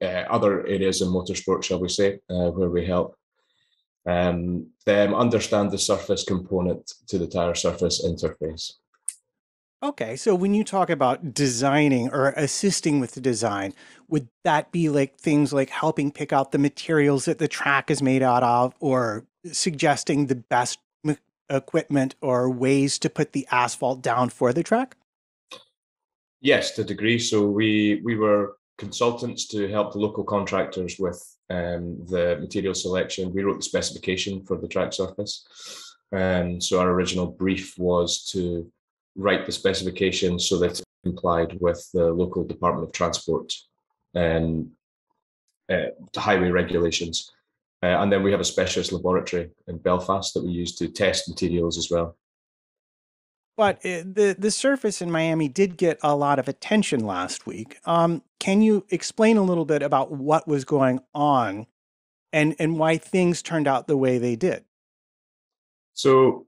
D: other areas in motorsport, shall we say, where we help them understand the surface component to the tire surface interface.
C: Okay, so when you talk about designing or assisting with the design, would that be like things like helping pick out the materials that the track is made out of, or suggesting the best equipment or ways to put the asphalt down for the track?
D: Yes, to a degree. So we were consultants to help the local contractors with the material selection. We wrote the specification for the track surface. So our original brief was to write the specification so that it complied with the local Department of Transport highway regulations. And then we have a specialist laboratory in Belfast that we use to test materials as well.
C: But the surface in Miami did get a lot of attention last week. Can you explain a little bit about what was going on and why things turned out the way they did?
D: So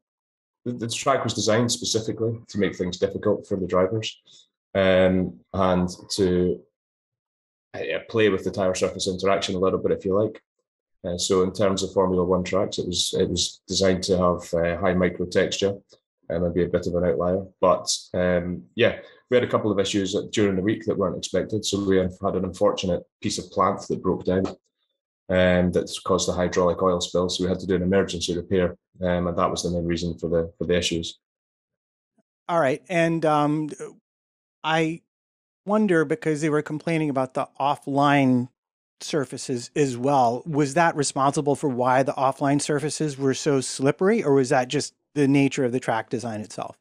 D: the track was designed specifically to make things difficult for the drivers and to play with the tire surface interaction a little bit, if you like. So in terms of Formula One tracks, it was designed to have high micro texture and be a bit of an outlier. But yeah, we had a couple of issues during the week that weren't expected. So we had an unfortunate piece of plant that broke down and that's caused a hydraulic oil spill. So we had to do an emergency repair, and that was the main reason for the issues.
C: All right, and I wonder, because they were complaining about the offline surfaces as well, was that responsible for why the offline surfaces were so slippery, or was that just the nature of the track design itself?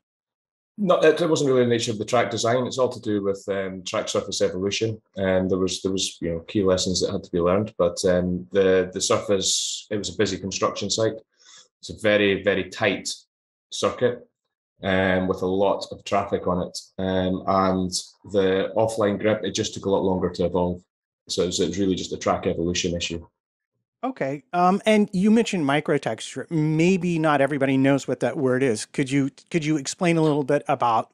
D: No, it wasn't really the nature of the track design. It's all to do with track surface evolution, and there was key lessons that had to be learned. But the surface, it was a busy construction site. It's a very, very tight circuit with a lot of traffic on it, and the offline grip, it just took a lot longer to evolve. So it was really just a track evolution issue.
C: Okay. And you mentioned microtexture. Maybe not everybody knows what that word is. Could you explain a little bit about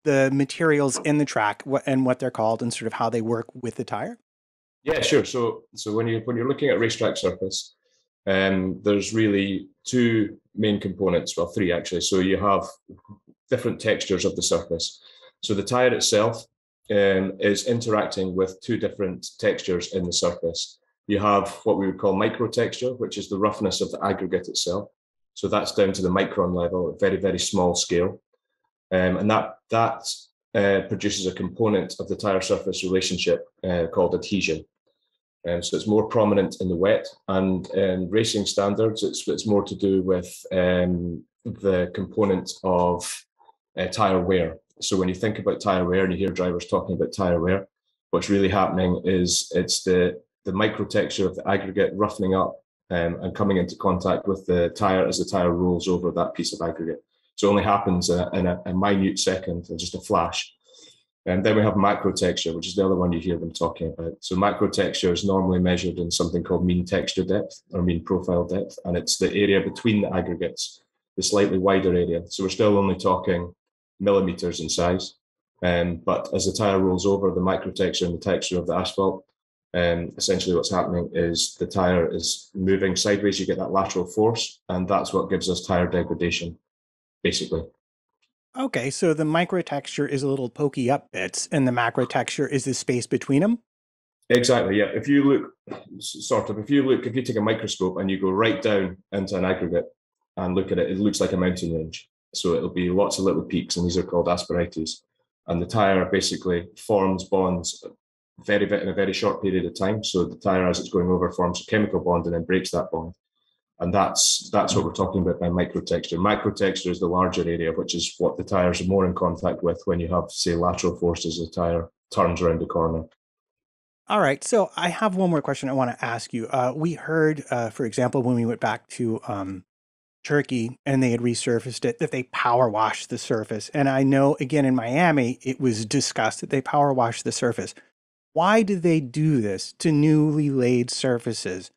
C: the materials in the track and what they're called and sort of how they work with the tire?
D: Yeah, sure. So when you're looking at racetrack surface, there's really two main components. Well, three actually. So you have different textures of the surface. So the tire itself is interacting with two different textures in the surface. You have what we would call microtexture, which is the roughness of the aggregate itself. So that's down to the micron level, a very, very small scale. And that produces a component of the tire surface relationship called adhesion. So it's more prominent in the wet, and in racing standards, it's more to do with the component of tire wear. So when you think about tire wear and you hear drivers talking about tire wear, what's really happening is it's the microtexture of the aggregate roughening up and coming into contact with the tire as the tire rolls over that piece of aggregate. So it only happens in a minute second, or just a flash. And then we have macrotexture, which is the other one you hear them talking about. So macrotexture is normally measured in something called mean texture depth or mean profile depth, and it's the area between the aggregates, the slightly wider area. So we're still only talking millimeters in size. But as the tire rolls over, the macrotexture and the texture of the asphalt, essentially what's happening is the tire is moving sideways. You get that lateral force, and that's what gives us tire degradation, basically.
C: Okay, so the microtexture is a little pokey up bits, and the macrotexture is the space between them?
D: Exactly, yeah. If you take a microscope and you go right down into an aggregate and look at it, it looks like a mountain range. So it'll be lots of little peaks, and these are called asperities. And the tire basically forms bonds in a very short period of time. So the tire, as it's going over, forms a chemical bond and then breaks that bond. And that's what we're talking about by microtexture. Macrotexture is the larger area, which is what the tires are more in contact with when you have, say, lateral forces as the tire turns around the corner.
C: All right. So I have one more question I want to ask you. We heard, for example, when we went back to Turkey and they had resurfaced it, that they power washed the surface. And I know, again, in Miami, it was discussed that they power washed the surface. Why do they do this to newly laid surfaces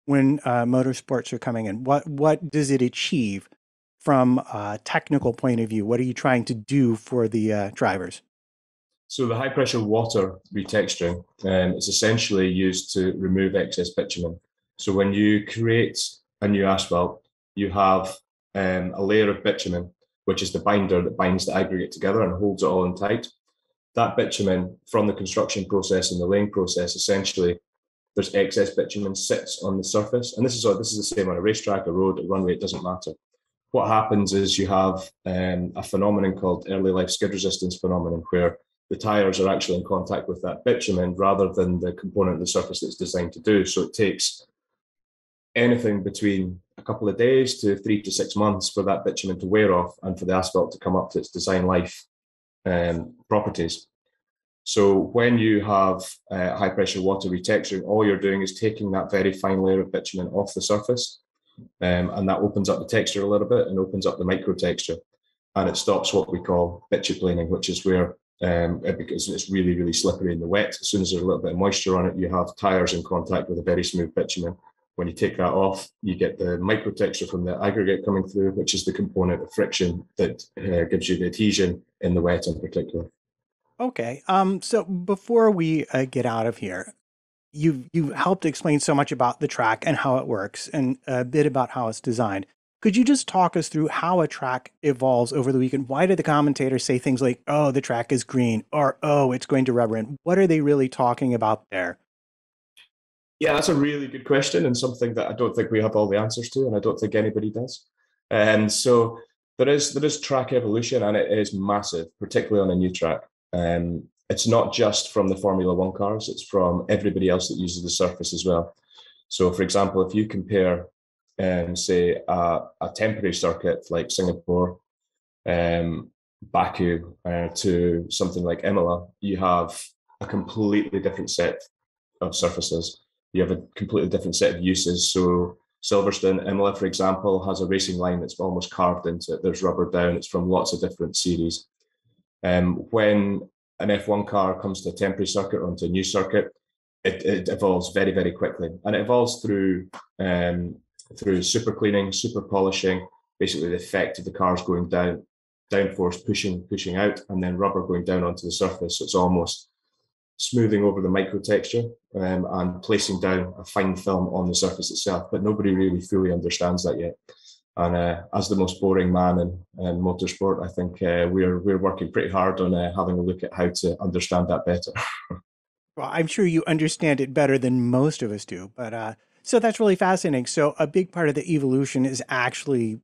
C: when motorsports are coming in? What does it achieve from a technical point of view? What are you trying to do for the drivers?
D: So the high pressure water retexturing is essentially used to remove excess bitumen. So when you create a new asphalt, you have a layer of bitumen, which is the binder that binds the aggregate together and holds it all in tight. That bitumen from the construction process and the laying process, essentially, there's excess bitumen sits on the surface. And this is the same on a racetrack, a road, a runway, it doesn't matter. What happens is you have a phenomenon called early life skid resistance phenomenon, where the tires are actually in contact with that bitumen rather than the component of the surface that's designed to do. So it takes anything between a couple of days to 3 to 6 months for that bitumen to wear off and for the asphalt to come up to its design life properties. So when you have high pressure water retexturing, all you're doing is taking that very fine layer of bitumen off the surface, and that opens up the texture a little bit and opens up the micro texture, and it stops what we call bituplaning, which is where because it's really, really slippery in the wet. As soon as there's a little bit of moisture on it, you have tires in contact with a very smooth bitumen. When you take that off, you get the micro texture from the aggregate coming through, which is the component of friction that gives you the adhesion in the wet in particular.
C: Okay. So before we get out of here, you helped explain so much about the track and how it works and a bit about how it's designed. Could you just talk us through how a track evolves over the weekend? Why did the commentators say things like, oh, the track is green, or, oh, it's going to rubber in? What are they really talking about there?
D: Yeah, that's a really good question, and something that I don't think we have all the answers to, and I don't think anybody does. And so there is track evolution, and it is massive, particularly on a new track. It's not just from the Formula One cars, it's from everybody else that uses the surface as well. So, for example, if you compare, say, a temporary circuit like Singapore, Baku, to something like Imola, you have a completely different set of surfaces. You have a completely different set of uses. So Silverstone, Imola, for example, has a racing line that's almost carved into it. There's rubber down. It's from lots of different series. When an F1 car comes to a temporary circuit or onto a new circuit, it evolves very, very quickly. And it evolves through super cleaning, super polishing, basically the effect of the cars going down, downforce pushing out, and then rubber going down onto the surface. So it's almost smoothing over the micro texture and placing down a fine film on the surface itself. But nobody really fully understands that yet. And as the most boring man in motorsport, I think we're working pretty hard on having a look at how to understand that better.
C: Well, I'm sure you understand it better than most of us do. But so that's really fascinating. So a big part of the evolution is actually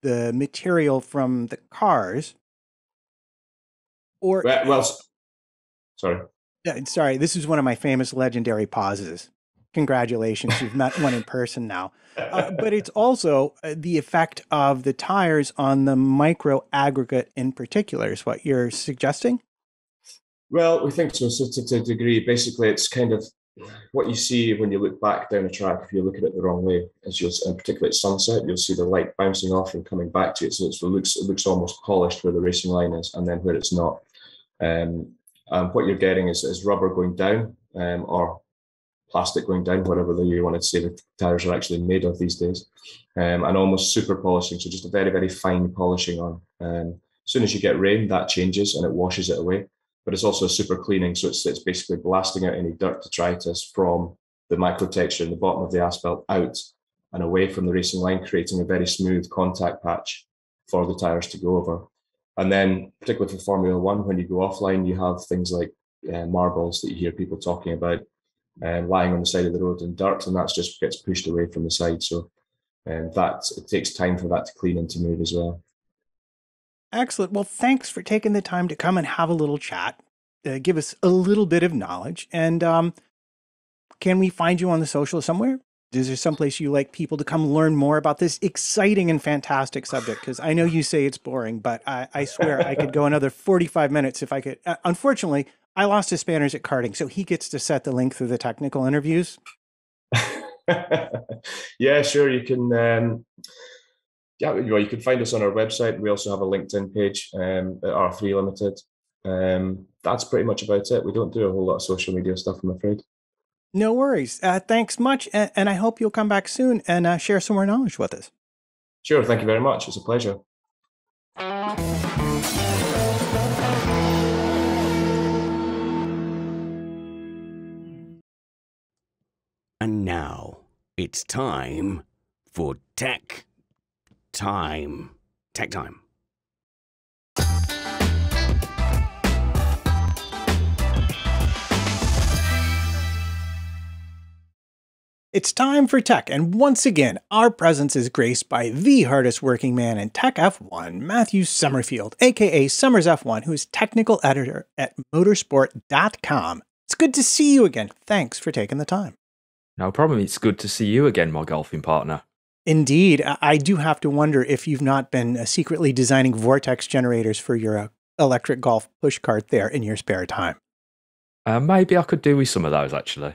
C: the material from the cars. Or
D: sorry.
C: Sorry, this is one of my famous legendary pauses. Congratulations, you've met one in person now. But it's also the effect of the tires on the micro aggregate in particular is what you're suggesting?
D: Well, we think so. So to a degree, basically, it's kind of what you see when you look back down a track. If you look at it the wrong way, as and particularly at sunset, you'll see the light bouncing off and coming back to it. So it looks almost polished where the racing line is, and then where it's not. And what you're getting is rubber going down, or plastic going down, whatever you want to say the tires are actually made of these days, and almost super polishing. So just a very, very fine polishing on. As soon as you get rain, that changes and it washes it away. But it's also super cleaning. So it's basically blasting out any dirt, detritus from the micro texture in the bottom of the asphalt out and away from the racing line, creating a very smooth contact patch for the tires to go over. And then, particularly for Formula One, when you go offline, you have things like marbles that you hear people talking about lying on the side of the road in dirt, and that just gets pushed away from the side. So it takes time for that to clean and to move as well.
C: Excellent. Well, thanks for taking the time to come and have a little chat, give us a little bit of knowledge. And can we find you on the social somewhere? Is there someplace you like people to come learn more about this exciting and fantastic subject? Because I know you say it's boring, but I swear I could go another 45 minutes if I could. Unfortunately, I lost to Spanners at karting, so he gets to set the length of the technical interviews.
D: Yeah, sure. You can. You can find us on our website. We also have a LinkedIn page at R3 Limited. That's pretty much about it. We don't do a whole lot of social media stuff, I'm afraid.
C: No worries. Thanks much. And I hope you'll come back soon and share some more knowledge with us.
D: Sure. Thank you very much. It's a pleasure.
A: now it's time for Tech Time. Tech Time.
C: It's time for tech, and once again, our presence is graced by the hardest working man in Tech F1, Matthew Summerfield, aka Summers F1, who is technical editor at motorsport.com. It's good to see you again. Thanks for taking the time.
E: No problem. It's good to see you again, my golfing partner.
C: Indeed. I do have to wonder if you've not been secretly designing vortex generators for your electric golf pushcart there in your spare time.
E: Maybe I could do with some of those, actually.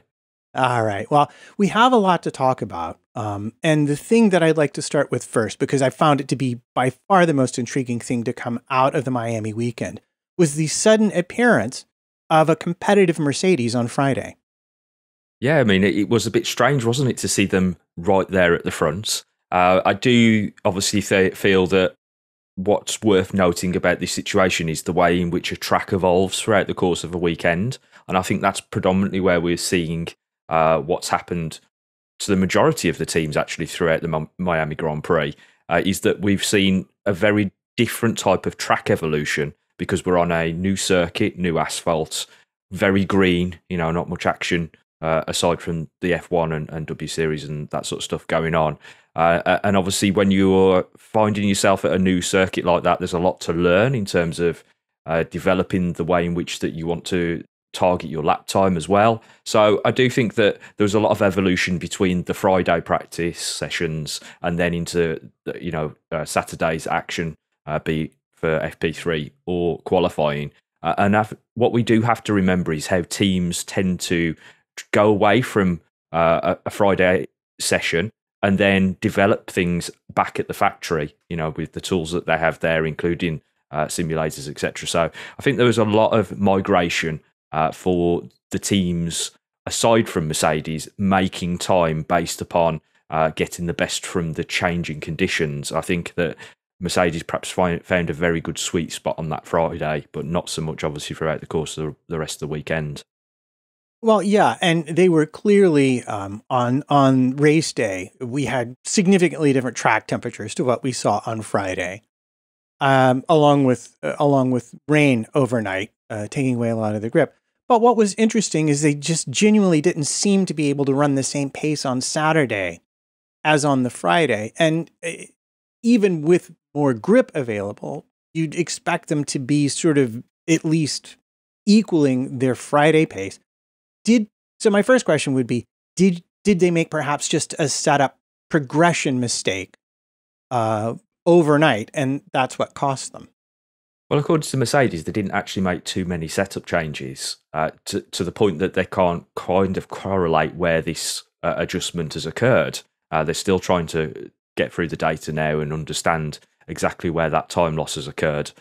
C: All right. Well, we have a lot to talk about. And the thing that I'd like to start with first, because I found it to be by far the most intriguing thing to come out of the Miami weekend, was the sudden appearance of a competitive Mercedes on Friday.
E: Yeah, I mean, it was a bit strange, wasn't it, to see them right there at the front. I do obviously feel that what's worth noting about this situation is the way in which a track evolves throughout the course of a weekend. And I think that's predominantly where we're seeing what's happened to the majority of the teams actually throughout the Miami Grand Prix, is that we've seen a very different type of track evolution because we're on a new circuit, new asphalt, very green, not much action aside from the F1 and W Series and that sort of stuff going on. And obviously when you're finding yourself at a new circuit like that, there's a lot to learn in terms of developing the way in which that you want to target your lap time as well. So I do think that there was a lot of evolution between the Friday practice sessions and then into Saturday's action, be for FP3 or qualifying. What we do have to remember is how teams tend to go away from a Friday session and then develop things back at the factory, with the tools that they have there, including simulators, etc. So I think there was a lot of migration for the teams, aside from Mercedes, making time based upon getting the best from the changing conditions. I think that Mercedes perhaps found a very good sweet spot on that Friday, but not so much, obviously, throughout the course of the rest of the weekend.
C: Well, yeah, and they were clearly on race day. We had significantly different track temperatures to what we saw on Friday, along with rain overnight, taking away a lot of the grip. But what was interesting is they just genuinely didn't seem to be able to run the same pace on Saturday as on the Friday. And even with more grip available, you'd expect them to be sort of at least equaling their Friday pace. So my first question would be, did they make perhaps just a setup progression mistake overnight, and that's what cost them?
E: Well, according to Mercedes, they didn't actually make too many setup changes to the point that they can't kind of correlate where this adjustment has occurred. They're still trying to get through the data now and understand exactly where that time loss has occurred.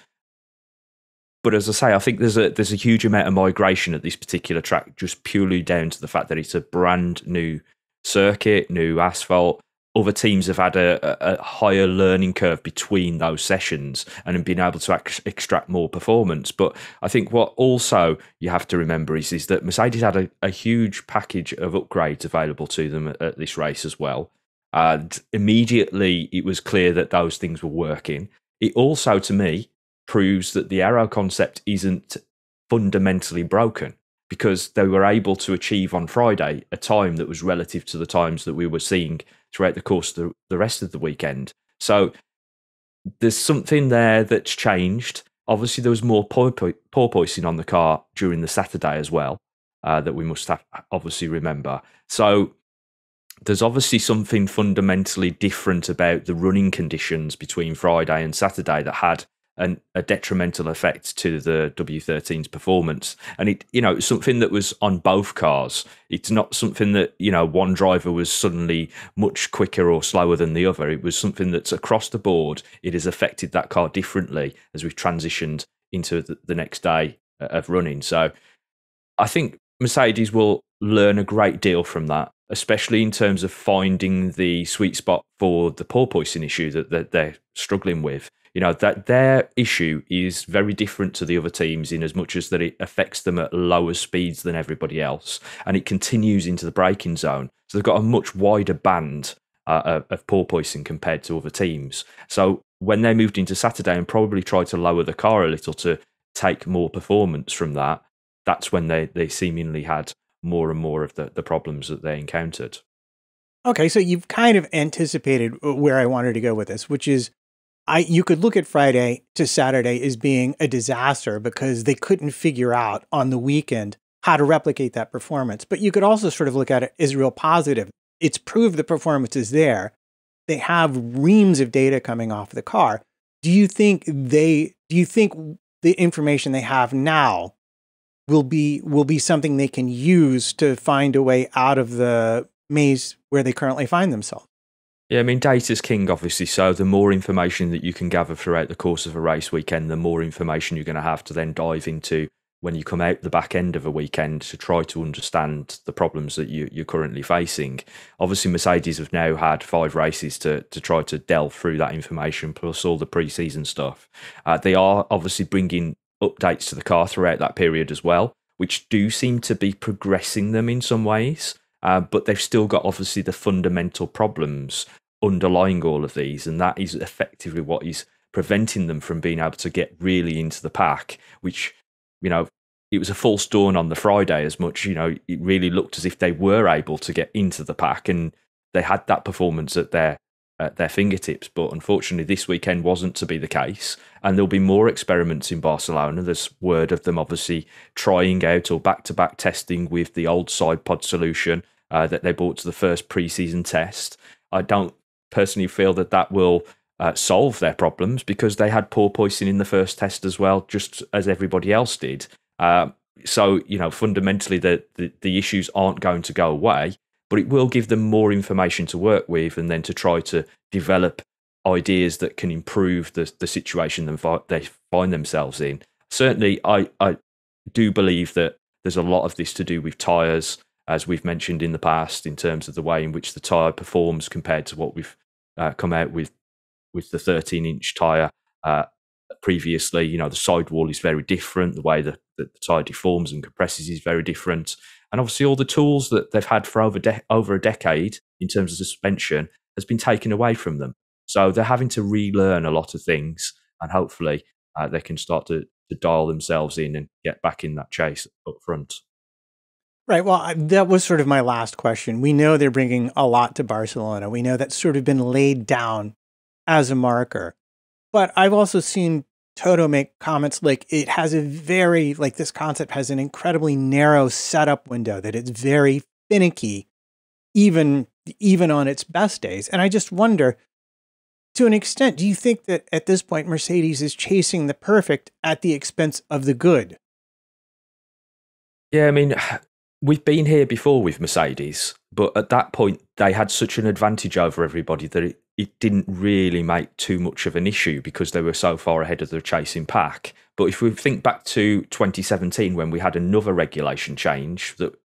E: But as I say, I think there's a huge amount of migration at this particular track, just purely down to the fact that it's a brand new circuit, new asphalt. Other teams have had a higher learning curve between those sessions and have been able to extract more performance. But I think what also you have to remember is that Mercedes had a huge package of upgrades available to them at this race as well. And immediately it was clear that those things were working. It also, to me, proves that the aero concept isn't fundamentally broken, because they were able to achieve on Friday a time that was relative to the times that we were seeing throughout the course of the rest of the weekend. So there's something there that's changed. Obviously, there was more porpoising on the car during the Saturday as well, that we must have obviously remember. So there's obviously something fundamentally different about the running conditions between Friday and Saturday that had a detrimental effect to the W13's performance. And it's something that was on both cars. It's not something that, one driver was suddenly much quicker or slower than the other. It was something that's across the board. It has affected that car differently as we've transitioned into the next day of running. So I think Mercedes will learn a great deal from that, especially in terms of finding the sweet spot for the porpoising issue that they're struggling with. That their issue is very different to the other teams in as much as that it affects them at lower speeds than everybody else, and it continues into the braking zone. So they've got a much wider band of porpoising compared to other teams. So when they moved into Saturday and probably tried to lower the car a little to take more performance from that, that's when they seemingly had more and more of the problems that they encountered.
C: Okay, so you've kind of anticipated where I wanted to go with this, which is you could look at Friday to Saturday as being a disaster because they couldn't figure out on the weekend how to replicate that performance. But you could also sort of look at it as real positive. It's proved the performance is there. They have reams of data coming off the car. Do you think the information they have now will be something they can use to find a way out of the maze where they currently find themselves?
E: Yeah, I mean, data's king, obviously. So the more information that you can gather throughout the course of a race weekend, the more information you're going to have to then dive into when you come out the back end of a weekend to try to understand the problems that you're currently facing. Obviously, Mercedes have now had 5 races to try to delve through that information, plus all the pre-season stuff. They are obviously bringing updates to the car throughout that period as well, which do seem to be progressing them in some ways. But they've still got obviously the fundamental problems underlying all of these, and that is effectively what is preventing them from being able to get really into the pack, which, it was a false dawn on the Friday as much, it really looked as if they were able to get into the pack and they had that performance at their fingertips. But unfortunately, this weekend wasn't to be the case, and there'll be more experiments in Barcelona. There's word of them obviously trying out or back-to-back testing with the old side pod solution that they brought to the first pre-season test. I don't personally feel that will solve their problems because they had porpoising in the first test as well, just as everybody else did. So, fundamentally, the issues aren't going to go away, but it will give them more information to work with and then to try to develop ideas that can improve the situation they find themselves in. Certainly, I do believe that there's a lot of this to do with tyres, as we've mentioned in the past, in terms of the way in which the tyre performs compared to what we've come out with the 13-inch tyre previously. The sidewall is very different. The way that the tyre deforms and compresses is very different. And obviously all the tools that they've had for over a decade in terms of suspension has been taken away from them. So they're having to relearn a lot of things, and hopefully they can start to dial themselves in and get back in that chase up front.
C: Right. Well, that was sort of my last question. We know they're bringing a lot to Barcelona. We know that's sort of been laid down as a marker. But I've also seen Toto make comments like it has this concept has an incredibly narrow setup window, that it's very finicky, even on its best days. And I just wonder, to an extent, do you think that at this point Mercedes is chasing the perfect at the expense of the good?
E: Yeah, I mean, we've been here before with Mercedes, but at that point they had such an advantage over everybody that it didn't really make too much of an issue because they were so far ahead of the chasing pack. But if we think back to 2017, when we had another regulation change that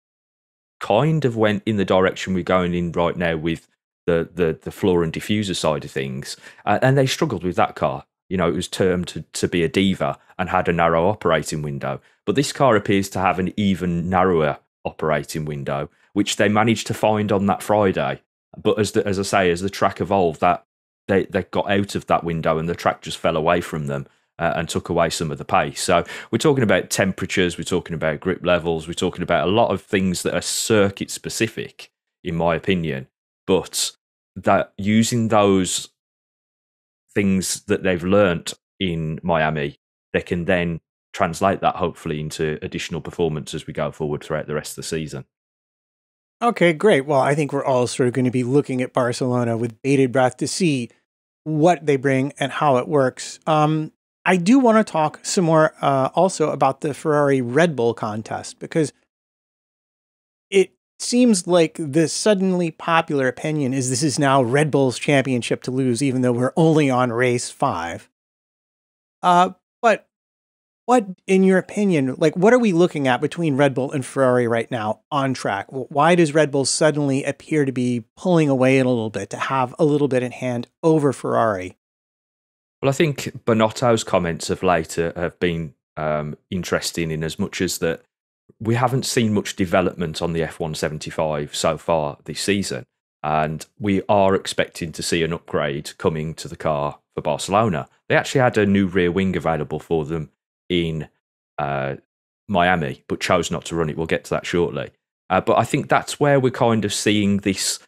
E: kind of went in the direction we're going in right now with the floor and diffuser side of things, and they struggled with that car. It was termed to be a diva and had a narrow operating window. But this car appears to have an even narrower operating window, which they managed to find on that Friday. But as I say, as the track evolved, that they got out of that window and the track just fell away from them and took away some of the pace. So we're talking about temperatures, we're talking about grip levels, we're talking about a lot of things that are circuit specific, in my opinion. But that using those things that they've learnt in Miami, they can then translate that hopefully into additional performance as we go forward throughout the rest of the season.
C: Okay, great. Well, I think we're all sort of going to be looking at Barcelona with bated breath to see what they bring and how it works. I do want to talk some more also about the Ferrari Red Bull contest, because it seems like the suddenly popular opinion is this is now Red Bull's championship to lose, even though we're only on race 5. But what, in your opinion, what are we looking at between Red Bull and Ferrari right now on track? Why does Red Bull suddenly appear to be pulling away a little bit, to have a little bit in hand over Ferrari?
E: Well, I think Bonotto's comments of late have been interesting, in as much as that we haven't seen much development on the F175 so far this season, and we are expecting to see an upgrade coming to the car for Barcelona. They actually had a new rear wing available for them in Miami, but chose not to run it. We'll get to that shortly. But I think that's where we're kind of seeing this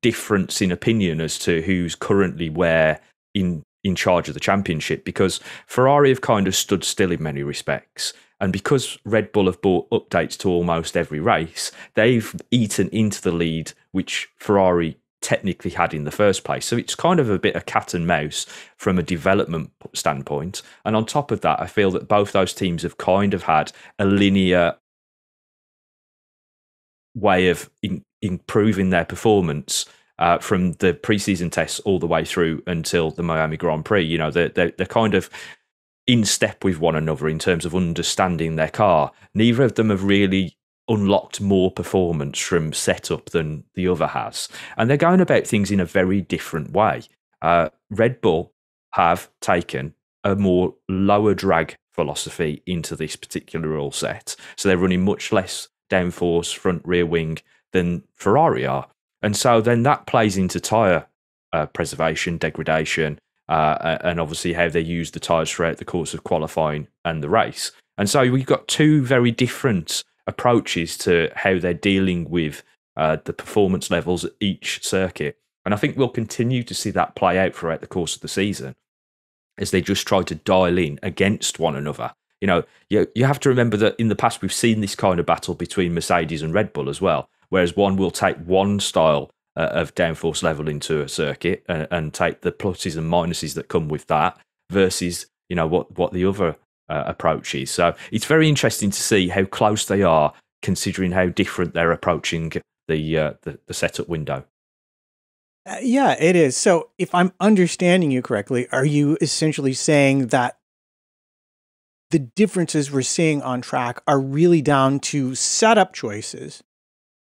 E: difference in opinion as to who's currently where in charge of the championship, because Ferrari have kind of stood still in many respects. And because Red Bull have bought updates to almost every race, they've eaten into the lead, which Ferrari technically had in the first place. So it's kind of a bit of cat and mouse from a development standpoint. And on top of that, I feel that both those teams have kind of had a linear way of improving their performance from the preseason tests all the way through until the Miami Grand Prix. You know, they're kind of in step with one another in terms of understanding their car. Neither of them have really unlocked more performance from setup than the other has. And they're going about things in a very different way. Red Bull have taken a more lower drag philosophy into this particular rule set. So they're running much less downforce front rear wing than Ferrari are. And so then that plays into tyre preservation, degradation, and obviously how they use the tyres throughout the course of qualifying and the race. And so we've got two very different approaches to how they're dealing with the performance levels at each circuit. And I think we'll continue to see that play out throughout the course of the season as they just try to dial in against one another. You know, you have to remember that in the past we've seen this kind of battle between Mercedes and Red Bull as well, whereas one will take one style of downforce level into a circuit and take the pluses and minuses that come with that versus, you know, what the other approach is. So it's very interesting to see how close they are, considering how different they're approaching the setup window.
C: Yeah, it is. So if I'm understanding you correctly, are you essentially saying that the differences we're seeing on track are really down to setup choices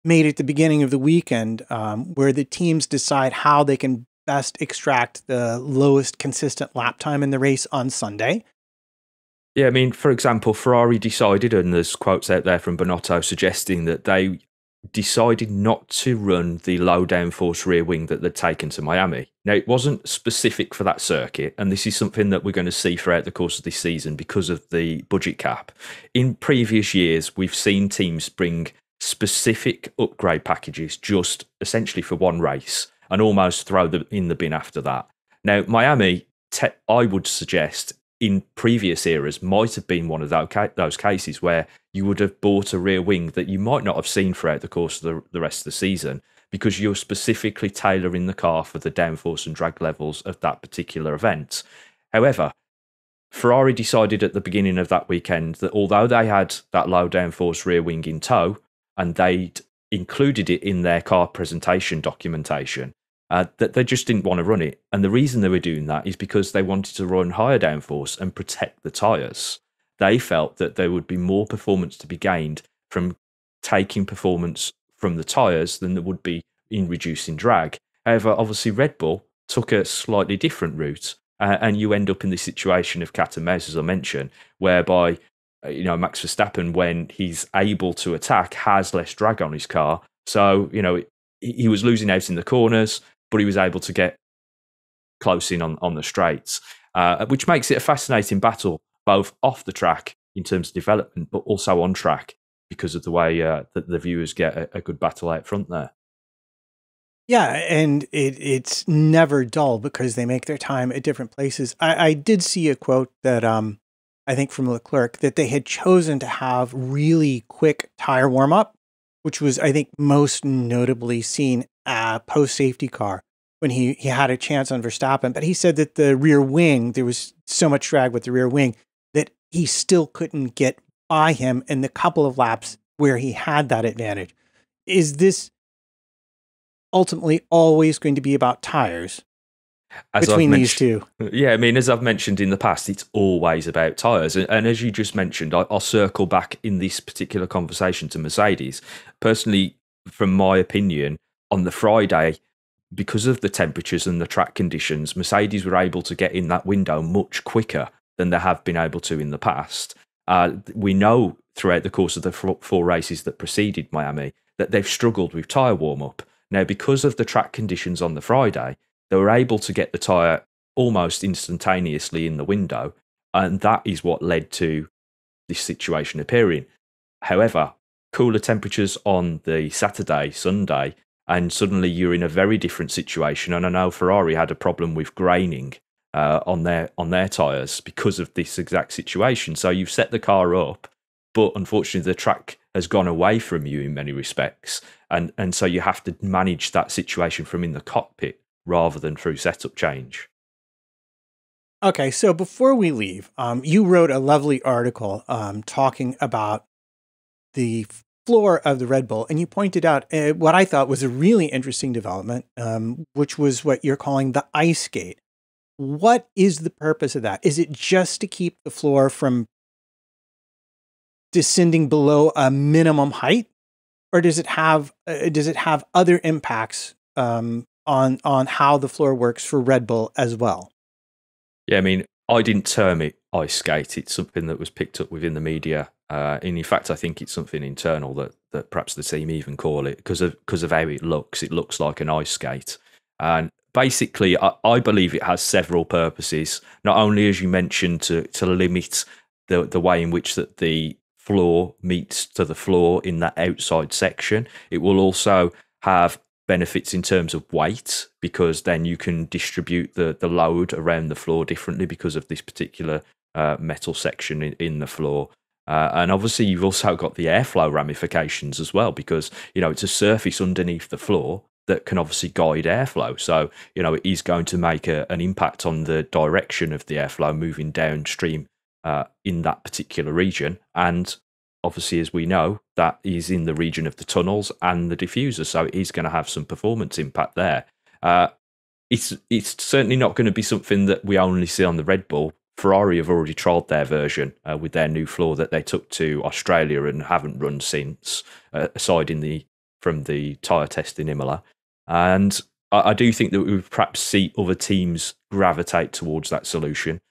C: made at the beginning of the weekend, where the teams decide how they can best extract the lowest consistent lap time in the race on Sunday?
E: Yeah, I mean, for example, Ferrari decided, and there's quotes out there from Bonotto suggesting that they decided not to run the low downforce rear wing that they'd taken to Miami. Now, it wasn't specific for that circuit, and this is something that we're going to see throughout the course of this season because of the budget cap. In previous years, we've seen teams bring specific upgrade packages just essentially for one race and almost throw them in the bin after that. Now, Miami, I would suggest, in previous eras might have been one of those cases where you would have bought a rear wing that you might not have seen throughout the course of the rest of the season because you're specifically tailoring the car for the downforce and drag levels of that particular event. However, Ferrari decided at the beginning of that weekend that although they had that low downforce rear wing in tow and they'd included it in their car presentation documentation, that they just didn't want to run it. And the reason they were doing that is because they wanted to run higher downforce and protect the tyres. They felt that there would be more performance to be gained from taking performance from the tyres than there would be in reducing drag. However, obviously Red Bull took a slightly different route, and you end up in this situation of cat and mouse, as I mentioned, whereby Max Verstappen, when he's able to attack, has less drag on his car. So, he was losing out in the corners, but he was able to get close in on the straights, which makes it a fascinating battle, both off the track in terms of development, but also on track because of the way that the viewers get a good battle out front there.
C: Yeah, and it's never dull because they make their time at different places. I did see a quote that I think from Leclerc that they had chosen to have really quick tire warm-up, which was, I think, most notably seen post-safety car when he had a chance on Verstappen. But he said that the rear wing, there was so much drag with the rear wing that he still couldn't get by him in the couple of laps where he had that advantage. Is this ultimately always going to be about tires between these two?
E: Yeah, I mean, as I've mentioned in the past, it's always about tyres. And as you just mentioned, I'll circle back in this particular conversation to Mercedes. Personally, from my opinion, on the Friday, because of the temperatures and the track conditions, Mercedes were able to get in that window much quicker than they have been able to in the past. We know throughout the course of the four races that preceded Miami that they've struggled with tyre warm-up. Now, because of the track conditions on the Friday, they were able to get the tyre almost instantaneously in the window, and that is what led to this situation appearing. However, cooler temperatures on the Saturday, Sunday, and suddenly you're in a very different situation. And I know Ferrari had a problem with graining on their tyres because of this exact situation. So you've set the car up, but unfortunately the track has gone away from you in many respects. And so you have to manage that situation from in the cockpit rather than through setup change.
C: Okay, so before we leave, you wrote a lovely article talking about the floor of the Red Bull, and you pointed out what I thought was a really interesting development, which was what you're calling the ice skate. What is the purpose of that? Is it just to keep the floor from descending below a minimum height, or does it have other impacts on how the floor works for Red Bull as well?
E: Yeah, I mean, I didn't term it ice skate. It's something that was picked up within the media. And in fact, I think it's something internal that perhaps the team even call it because of how it looks. It looks like an ice skate. And basically, I believe it has several purposes. Not only, as you mentioned, to limit the way in which that the floor meets to the floor in that outside section. It will also have benefits in terms of weight, because then you can distribute the load around the floor differently because of this particular metal section in the floor. And obviously you've also got the airflow ramifications as well, because, you know, it's a surface underneath the floor that can obviously guide airflow. So, you know, it is going to make an impact on the direction of the airflow moving downstream in that particular region. And obviously, as we know, that is in the region of the tunnels and the diffuser, so it is going to have some performance impact there. It's certainly not going to be something that we only see on the Red Bull. Ferrari have already trialled their version with their new floor that they took to Australia and haven't run since, aside from the tyre test in Imola. And I do think that we would perhaps see other teams gravitate towards that solution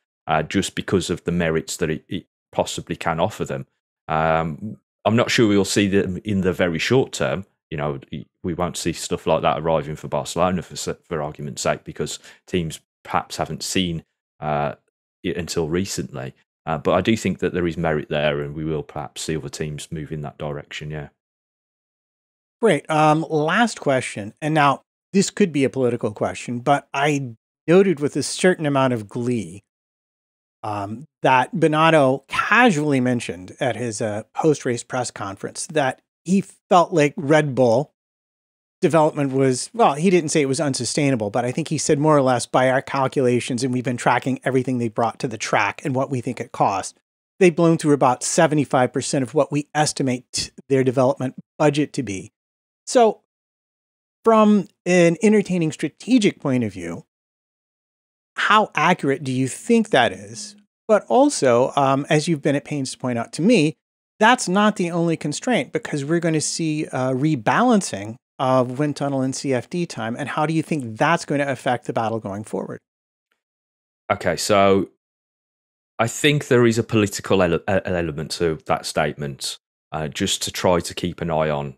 E: just because of the merits that it possibly can offer them. I'm not sure we'll see them in the very short term. You know, we won't see stuff like that arriving for Barcelona for argument's sake, because teams perhaps haven't seen it until recently. But I do think that there is merit there, and we will perhaps see other teams move in that direction. Yeah.
C: Great. Last question. And now this could be a political question, but I noted with a certain amount of glee that Binotto casually mentioned at his post-race press conference that he felt like Red Bull development was, well, he didn't say it was unsustainable, but I think he said more or less by our calculations, and we've been tracking everything they brought to the track and what we think it cost, they've blown through about 75% of what we estimate their development budget to be. So from an entertaining strategic point of view, how accurate do you think that is? But also, as you've been at pains to point out to me, that's not the only constraint, because we're going to see rebalancing of wind tunnel and CFD time. And how do you think that's going to affect the battle going forward?
E: Okay, so I think there is a political element to that statement, just to try to keep an eye on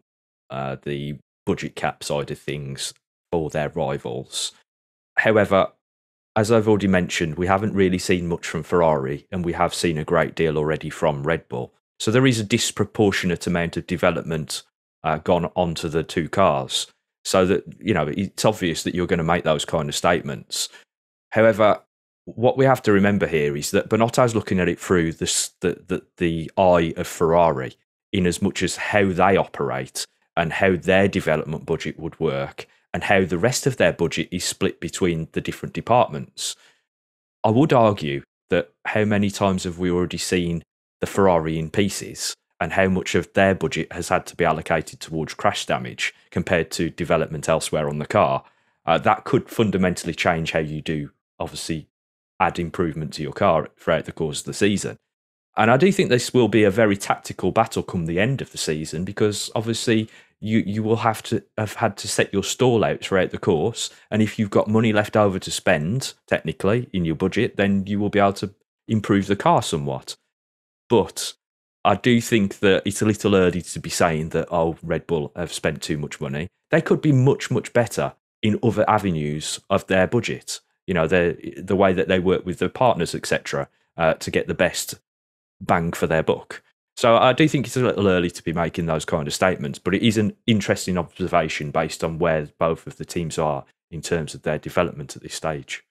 E: the budget cap side of things for their rivals. However, as I've already mentioned, we haven't really seen much from Ferrari, and we have seen a great deal already from Red Bull. So there is a disproportionate amount of development gone onto the two cars. So that, you know, it's obvious that you're going to make those kind of statements. However, what we have to remember here is that Binotto's looking at it through the eye of Ferrari, in as much as how they operate and how their development budget would work, and how the rest of their budget is split between the different departments. I would argue that how many times have we already seen the Ferrari in pieces, and how much of their budget has had to be allocated towards crash damage compared to development elsewhere on the car. That could fundamentally change how you do, obviously, add improvement to your car throughout the course of the season. And I do think this will be a very tactical battle come the end of the season, because obviously you will have to have had to set your stall out throughout the course. And if you've got money left over to spend, technically, in your budget, then you will be able to improve the car somewhat. But I do think that it's a little early to be saying that, oh, Red Bull have spent too much money. They could be much, much better in other avenues of their budget. You know, the way that they work with their partners, etc., to get the best bang for their buck. So I do think it's a little early to be making those kind of statements, but it is an interesting observation based on where both of the teams are in terms of their development at this stage.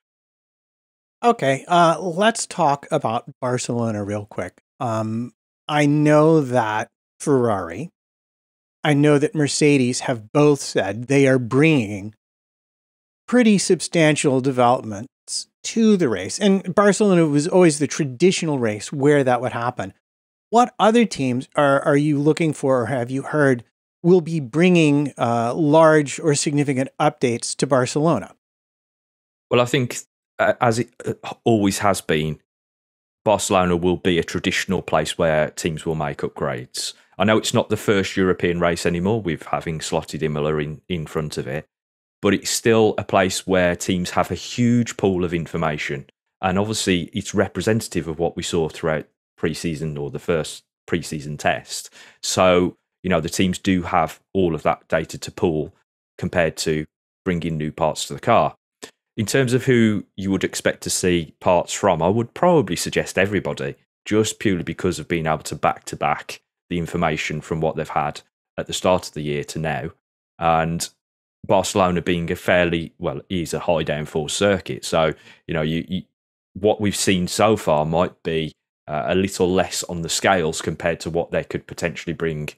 C: Okay, let's talk about Barcelona real quick. I know that Ferrari, I know that Mercedes have both said they are bringing pretty substantial developments to the race. And Barcelona was always the traditional race where that would happen. What other teams are you looking for, or have you heard will be bringing large or significant updates to Barcelona?
E: Well, I think, as it always has been, Barcelona will be a traditional place where teams will make upgrades. I know it's not the first European race anymore, with having slotted Imola in front of it, but it's still a place where teams have a huge pool of information. And obviously, it's representative of what we saw throughout pre-season, or the first pre-season test. So, you know, the teams do have all of that data to pull compared to bringing new parts to the car. In terms of who you would expect to see parts from, I would probably suggest everybody, just purely because of being able to back the information from what they've had at the start of the year to now. And Barcelona being is a high downforce circuit. So, you know, what we've seen so far might be a little less on the scales compared to what they could potentially bring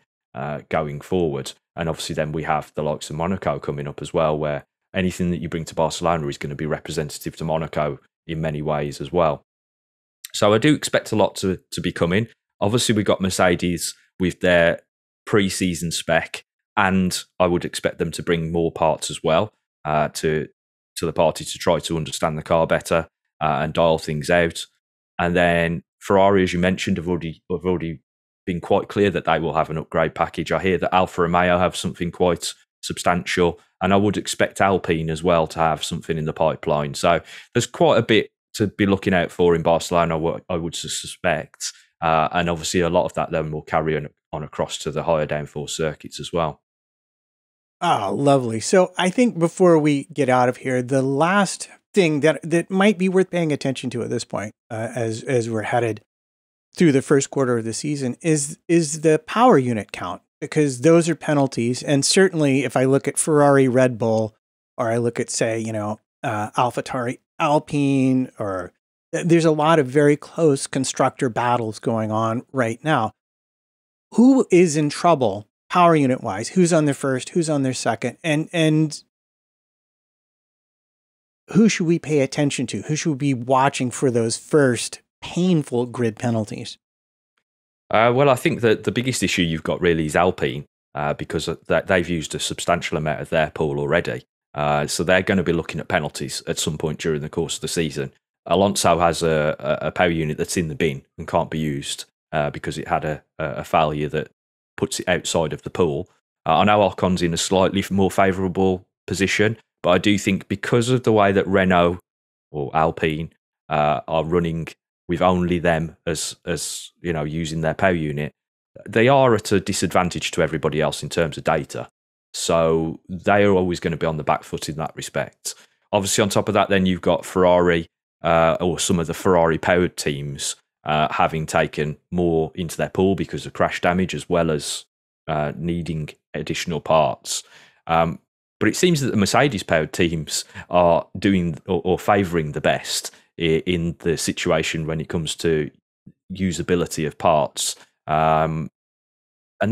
E: going forward. And obviously then we have the likes of Monaco coming up as well, where anything that you bring to Barcelona is going to be representative to Monaco in many ways as well. So I do expect a lot to be coming. Obviously, we got Mercedes with their pre-season spec, and I would expect them to bring more parts as well to the party to try to understand the car better and dial things out. And then Ferrari, as you mentioned, have already been quite clear that they will have an upgrade package. I hear that Alfa Romeo have something quite substantial, and I would expect Alpine as well to have something in the pipeline. So there's quite a bit to be looking out for in Barcelona, I would suspect. And obviously a lot of that then will carry on across to the higher downforce circuits as well.
C: Oh, lovely. So I think before we get out of here, the last thing that might be worth paying attention to at this point, as we're headed through the first quarter of the season, is the power unit count, because those are penalties. And certainly if I look at Ferrari, Red Bull, or I look at, say, AlphaTauri, Alpine, or there's a lot of very close constructor battles going on right now. Who is in trouble power unit wise? Who's on their first? Who's on their second? And who should we pay attention to? Who should we be watching for those first painful grid penalties?
E: Well, I think that the biggest issue you've got really is Alpine, because they've used a substantial amount of their pool already. So they're going to be looking at penalties at some point during the course of the season. Alonso has a power unit that's in the bin and can't be used because it had a failure that puts it outside of the pool. I know Ocon's in a slightly more favourable position, but I do think because of the way that Renault or Alpine are running with only them as using their power unit, they are at a disadvantage to everybody else in terms of data. So they are always going to be on the back foot in that respect. Obviously, on top of that, then you've got Ferrari or some of the Ferrari-powered teams having taken more into their pool because of crash damage, as well as needing additional parts. But it seems that the Mercedes-powered teams are doing or favouring the best in the situation when it comes to usability of parts. And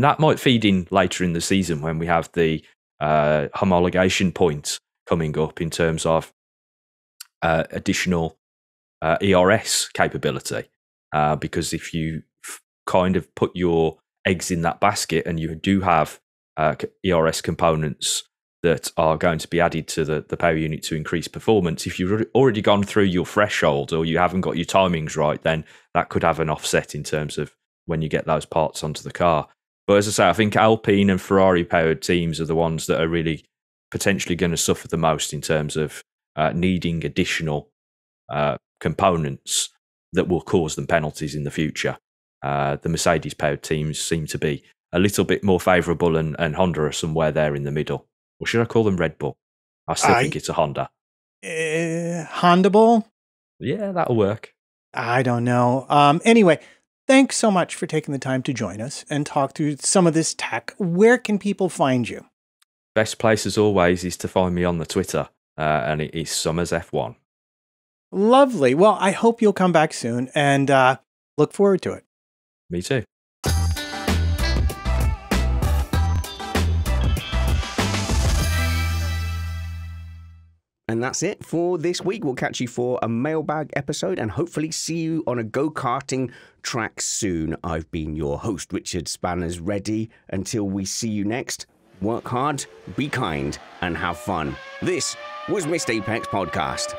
E: that might feed in later in the season when we have the homologation point coming up in terms of additional ERS capability. Because if you kind of put your eggs in that basket and you do have ERS components that are going to be added to the power unit to increase performance, if you've already gone through your threshold or you haven't got your timings right, then that could have an offset in terms of when you get those parts onto the car. But as I say, I think Alpine and Ferrari-powered teams are the ones that are really potentially going to suffer the most in terms of needing additional components that will cause them penalties in the future. The Mercedes-powered teams seem to be a little bit more favourable, and Honda are somewhere there in the middle. Or should I call them Red Bull? I still think it's a Honda.
C: Honda Bull?
E: Yeah, that'll work. I
C: don't know. Anyway, thanks so much for taking the time to join us and talk through some of this tech. Where can people find you?
E: Best place, as always, is to find me on the Twitter, and it is Summers F1.
C: Lovely. Well, I hope you'll come back soon, and look forward to it.
E: Me too.
A: And that's it for this week. We'll catch you for a mailbag episode and hopefully see you on a go-karting track soon. I've been your host, Richard Spanners Ready. Until we see you next, work hard, be kind, and have fun. This was Missed Apex Podcast.